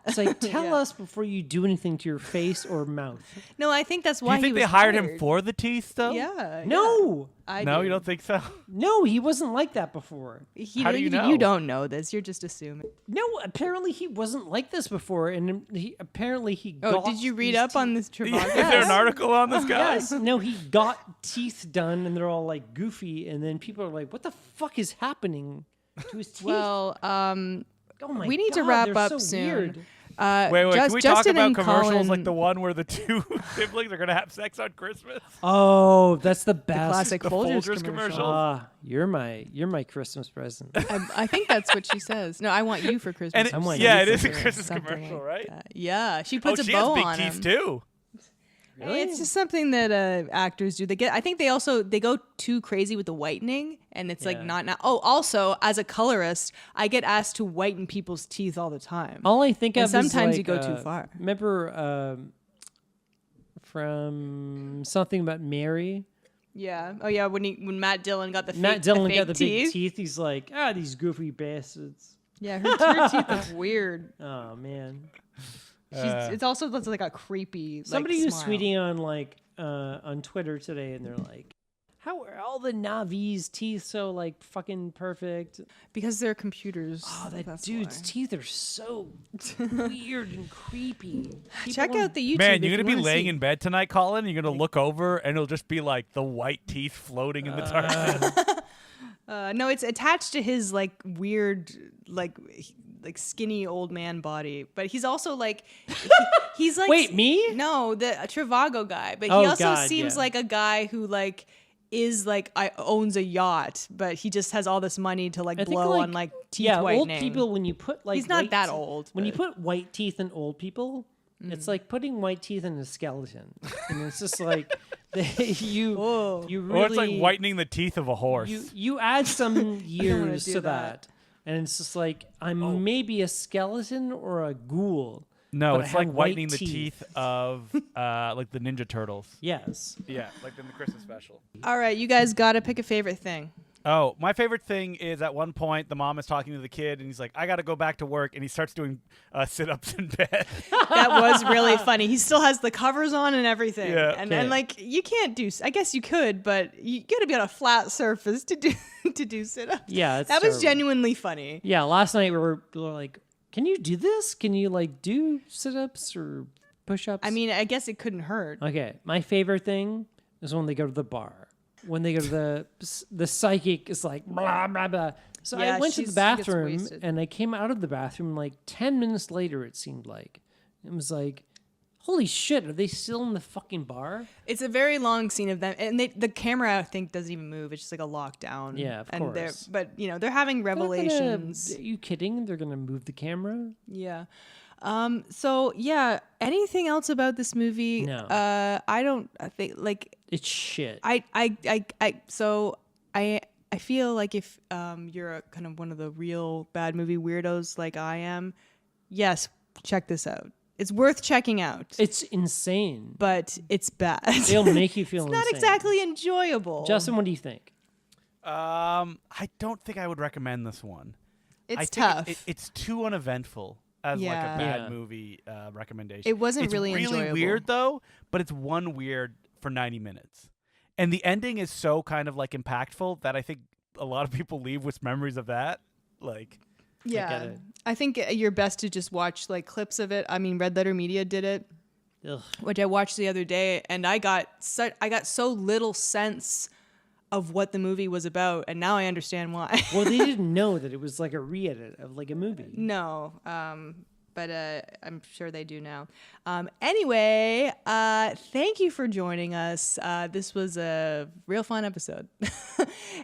[SPEAKER 3] It's like tell
[SPEAKER 1] Yeah.
[SPEAKER 3] us before you do anything to your face or mouth.
[SPEAKER 1] No, I think that's
[SPEAKER 2] Do
[SPEAKER 1] why
[SPEAKER 2] you think
[SPEAKER 1] he
[SPEAKER 2] they
[SPEAKER 1] was
[SPEAKER 2] hired him
[SPEAKER 1] hired.
[SPEAKER 2] for the teeth though?
[SPEAKER 1] Yeah.
[SPEAKER 3] No,
[SPEAKER 1] I
[SPEAKER 2] No,
[SPEAKER 1] do.
[SPEAKER 2] you don't think so?
[SPEAKER 3] no, he wasn't like that before.
[SPEAKER 2] How do you know?
[SPEAKER 1] You don't know this. You're just assuming.
[SPEAKER 3] No, apparently he wasn't like this before, and apparently he.
[SPEAKER 1] Oh,
[SPEAKER 3] got
[SPEAKER 1] did you read
[SPEAKER 3] these
[SPEAKER 1] up on
[SPEAKER 3] teeth-
[SPEAKER 1] this
[SPEAKER 2] Is
[SPEAKER 1] Trivago?
[SPEAKER 2] there an article on this guy?
[SPEAKER 3] Yes, no, he got teeth done, and they're all like goofy, and then people are like, "What the fuck is happening to his teeth?"
[SPEAKER 1] Well,
[SPEAKER 3] oh my
[SPEAKER 1] we need to
[SPEAKER 3] God,
[SPEAKER 1] wrap
[SPEAKER 3] they're
[SPEAKER 1] up
[SPEAKER 3] so
[SPEAKER 1] soon.
[SPEAKER 3] weird.
[SPEAKER 2] Wait, can we
[SPEAKER 1] Justin
[SPEAKER 2] talk
[SPEAKER 1] and
[SPEAKER 2] about commercials
[SPEAKER 1] Colin,
[SPEAKER 2] like the one where the two siblings are gonna have sex on Christmas?
[SPEAKER 3] Oh, that's the best.
[SPEAKER 1] classic
[SPEAKER 2] The
[SPEAKER 1] Folgers,
[SPEAKER 2] Folgers
[SPEAKER 1] commercial.
[SPEAKER 2] commercial.
[SPEAKER 3] You're my Christmas present.
[SPEAKER 1] I think that's what she says. No, I want you for Christmas.
[SPEAKER 2] And
[SPEAKER 1] or
[SPEAKER 3] it-
[SPEAKER 2] yeah, it
[SPEAKER 1] something
[SPEAKER 2] is a
[SPEAKER 1] like
[SPEAKER 2] Christmas
[SPEAKER 1] something
[SPEAKER 2] commercial,
[SPEAKER 1] like
[SPEAKER 2] right?
[SPEAKER 1] that. Yeah, she
[SPEAKER 2] Oh,
[SPEAKER 1] puts
[SPEAKER 2] she
[SPEAKER 1] a bow
[SPEAKER 2] has big
[SPEAKER 1] on
[SPEAKER 2] teeth
[SPEAKER 1] him.
[SPEAKER 2] too.
[SPEAKER 3] Really?
[SPEAKER 1] It's just something that actors do. I think they go too crazy with the whitening, and it's like
[SPEAKER 3] Yeah.
[SPEAKER 1] not. Oh, also as a colorist, I get asked to whiten people's teeth all the time.
[SPEAKER 3] All I think
[SPEAKER 1] And
[SPEAKER 3] of
[SPEAKER 1] sometimes
[SPEAKER 3] is
[SPEAKER 1] you
[SPEAKER 3] like,
[SPEAKER 1] go too far.
[SPEAKER 3] Remember from something about Mary?
[SPEAKER 1] Yeah. Oh yeah. When Matt Dillon got the
[SPEAKER 3] Matt Dillon got the
[SPEAKER 1] fake
[SPEAKER 3] big teeth. He's like, these goofy bastards.
[SPEAKER 1] Yeah, her teeth look weird.
[SPEAKER 3] Oh man.
[SPEAKER 1] It's also like a creepy.
[SPEAKER 3] Somebody was
[SPEAKER 1] smile.
[SPEAKER 3] tweeting on like on Twitter today, and they're like, "How are all the Navi's teeth so like fucking perfect?"
[SPEAKER 1] because they're computers.
[SPEAKER 3] Oh, that
[SPEAKER 1] that's
[SPEAKER 3] dude's
[SPEAKER 1] why.
[SPEAKER 3] teeth are so weird and creepy.
[SPEAKER 1] Check
[SPEAKER 3] People
[SPEAKER 1] out the YouTube.
[SPEAKER 2] Man,
[SPEAKER 1] if
[SPEAKER 2] you're
[SPEAKER 1] you
[SPEAKER 2] gonna be
[SPEAKER 1] wanna
[SPEAKER 2] laying
[SPEAKER 1] see.
[SPEAKER 2] in bed tonight, Colin. You're gonna look over, and it'll just be like the white teeth floating in the darkness.
[SPEAKER 1] No, it's attached to his like weird like skinny old man body, but he's also like he's like
[SPEAKER 3] Wait, me?
[SPEAKER 1] No, the Trivago guy, but
[SPEAKER 3] Oh,
[SPEAKER 1] he also
[SPEAKER 3] God,
[SPEAKER 1] seems
[SPEAKER 3] yeah.
[SPEAKER 1] like a guy who like is like owns a yacht, but he just has all this money to like
[SPEAKER 3] I think,
[SPEAKER 1] blow
[SPEAKER 3] like,
[SPEAKER 1] on like teeth
[SPEAKER 3] Yeah,
[SPEAKER 1] whitening.
[SPEAKER 3] old people, when you put like
[SPEAKER 1] He's not
[SPEAKER 3] white
[SPEAKER 1] that
[SPEAKER 3] te-
[SPEAKER 1] old,
[SPEAKER 3] When you
[SPEAKER 1] but-
[SPEAKER 3] put white teeth in old people, it's like putting white teeth in a skeleton, and it's just like you
[SPEAKER 1] Whoa.
[SPEAKER 3] you really
[SPEAKER 2] Or it's like whitening the teeth of a horse.
[SPEAKER 3] you add some years
[SPEAKER 1] do
[SPEAKER 3] to
[SPEAKER 1] that.
[SPEAKER 3] that, and it's just like I'm maybe a skeleton or a ghoul.
[SPEAKER 2] no,
[SPEAKER 3] but I
[SPEAKER 2] it's
[SPEAKER 3] have
[SPEAKER 2] like
[SPEAKER 3] white
[SPEAKER 2] whitening the teeth of like the Ninja Turtles.
[SPEAKER 3] Yes.
[SPEAKER 2] Yeah, like in the Christmas special.
[SPEAKER 1] All right, you guys got to pick a favorite thing.
[SPEAKER 2] Oh, my favorite thing is at one point the mom is talking to the kid and he's like, I got to go back to work. And he starts doing sit-ups in bed.
[SPEAKER 1] That was really funny. He still has the covers on and everything.
[SPEAKER 2] Yeah.
[SPEAKER 1] And
[SPEAKER 3] Okay.
[SPEAKER 1] like you can't do. I guess you could, but you got to be on a flat surface to do sit-ups.
[SPEAKER 3] Yeah, it's
[SPEAKER 1] that was
[SPEAKER 3] terrible.
[SPEAKER 1] genuinely funny.
[SPEAKER 3] Yeah, last night we were like, can you do this? Can you like do sit-ups or push-ups?
[SPEAKER 1] I mean, I guess it couldn't hurt.
[SPEAKER 3] Okay, my favorite thing is when they go to the bar. When they go to the psychic is like blah blah blah. So
[SPEAKER 1] Yeah,
[SPEAKER 3] I went to
[SPEAKER 1] she
[SPEAKER 3] the
[SPEAKER 1] gets
[SPEAKER 3] bathroom
[SPEAKER 1] wasted.
[SPEAKER 3] and I came out of the bathroom like 10 minutes later. It seemed like it was like, holy shit, are they still in the fucking bar?
[SPEAKER 1] It's a very long scene of them, and the camera I think doesn't even move. It's just like a lockdown.
[SPEAKER 3] Yeah, of
[SPEAKER 1] and
[SPEAKER 3] course.
[SPEAKER 1] But they're having revelations.
[SPEAKER 3] Are you kidding? They're gonna move the camera?
[SPEAKER 1] Yeah. So yeah. Anything else about this movie?
[SPEAKER 3] No.
[SPEAKER 1] I don't. I think like
[SPEAKER 3] It's shit.
[SPEAKER 1] I I feel like if you're a kind of one of the real bad movie weirdos like I am, yes, check this out. It's worth checking out.
[SPEAKER 3] It's insane.
[SPEAKER 1] But it's bad.
[SPEAKER 3] It'll make you feel
[SPEAKER 1] It's not
[SPEAKER 3] insane.
[SPEAKER 1] exactly enjoyable.
[SPEAKER 3] Justin, what do you think?
[SPEAKER 2] I don't think I would recommend this one.
[SPEAKER 1] It's
[SPEAKER 2] I think
[SPEAKER 1] tough.
[SPEAKER 2] It's too uneventful as like
[SPEAKER 1] Yeah.
[SPEAKER 2] a bad
[SPEAKER 3] Yeah.
[SPEAKER 2] movie recommendation.
[SPEAKER 1] It wasn't
[SPEAKER 2] it's
[SPEAKER 1] really enjoyable.
[SPEAKER 2] weird though, but it's one weird for 90 minutes. And the ending is so kind of like impactful that I think a lot of people leave with memories of that. Like,
[SPEAKER 1] Yeah.
[SPEAKER 3] it.
[SPEAKER 1] I think you're best to just watch like clips of it. I mean, Red Letter Media did it,
[SPEAKER 3] Ugh.
[SPEAKER 1] which I watched the other day, and I got so little sense of what the movie was about, and now I understand why.
[SPEAKER 3] Well, they didn't know that it was like a re-edit of like a movie.
[SPEAKER 1] No, but I'm sure they do now. Anyway, thank you for joining us. This was a real fun episode.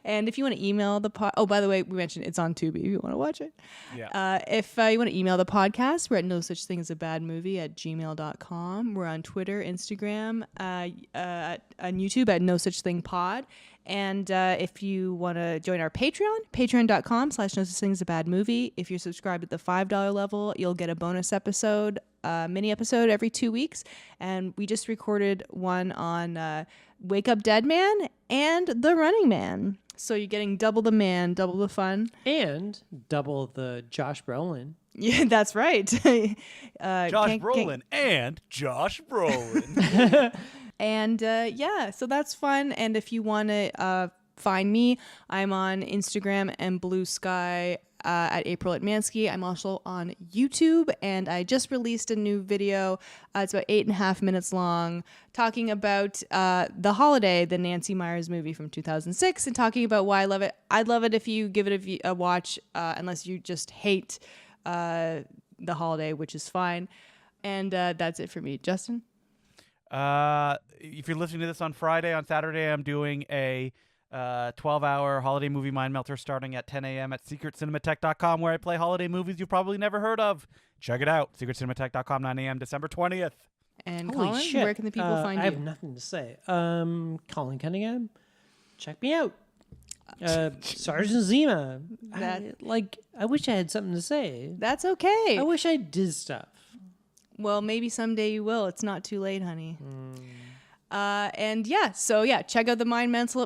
[SPEAKER 1] And if you want to email the by the way, we mentioned it's on Tubi if you want to watch it.
[SPEAKER 2] yeah.
[SPEAKER 1] If you want to email the podcast, we're at nosuchthingasabadmovie@gmail.com. We're on Twitter, Instagram, on YouTube at nosuchthingpod. And if you want to join our Patreon, patreon.com/nosuchthingasabadmovie. If you're subscribed at the $5 level, you'll get a bonus episode, mini episode every 2 weeks. And we just recorded one on Wake Up Dead Man and The Running Man. So you're getting double the man, double the fun.
[SPEAKER 3] And double the Josh Brolin.
[SPEAKER 1] Yeah, that's right.
[SPEAKER 2] Josh Brolin and Josh Brolin.
[SPEAKER 1] And yeah, so that's fun. And if you want to find me, I'm on Instagram and Bluesky at April at Mansky. I'm also on YouTube, and I just released a new video. It's about 8.5 minutes long, talking about The Holiday, the Nancy Meyers movie from 2006, and talking about why I love it. I'd love it if you give it a watch, unless you just hate The Holiday, which is fine. And that's it for me. Justin?
[SPEAKER 2] If you're listening to this on Friday, on Saturday, I'm doing a 12-hour holiday movie mind melter starting at 10 a.m. at secretcinematheque.com, where I play holiday movies you've probably never heard of. Check it out. secretcinematheque.com, 9 a.m. December 20th.
[SPEAKER 1] And
[SPEAKER 3] Holy
[SPEAKER 1] Colin,
[SPEAKER 3] shit.
[SPEAKER 1] where can the people find
[SPEAKER 3] I
[SPEAKER 1] you?
[SPEAKER 3] have nothing to say. Colin Cunningham, check me out. Sergeant Zima. I wish I had something to say.
[SPEAKER 1] That's okay.
[SPEAKER 3] I wish I did stuff.
[SPEAKER 1] Well, maybe someday you will. It's not too late, honey. And yeah, so yeah, check out the Mind Melter.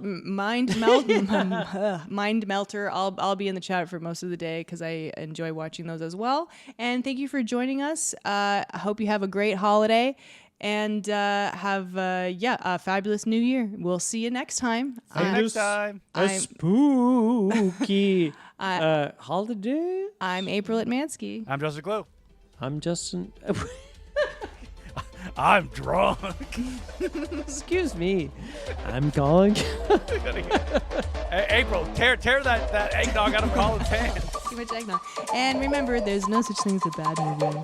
[SPEAKER 1] I'll be in the chat for most of the day because I enjoy watching those as well. And thank you for joining us. I hope you have a great holiday and have a fabulous new year. We'll see you next time.
[SPEAKER 2] See you next time.
[SPEAKER 3] A spooky holiday.
[SPEAKER 1] I'm April at Mansky.
[SPEAKER 2] I'm Joseph Glue.
[SPEAKER 3] I'm Justin.
[SPEAKER 2] I'm drunk.
[SPEAKER 3] Excuse me. I'm Colin.
[SPEAKER 2] Hey, April, tear that eggnog out of Colin's hand.
[SPEAKER 1] Too much eggnog. And remember, there's no such thing as a bad movie.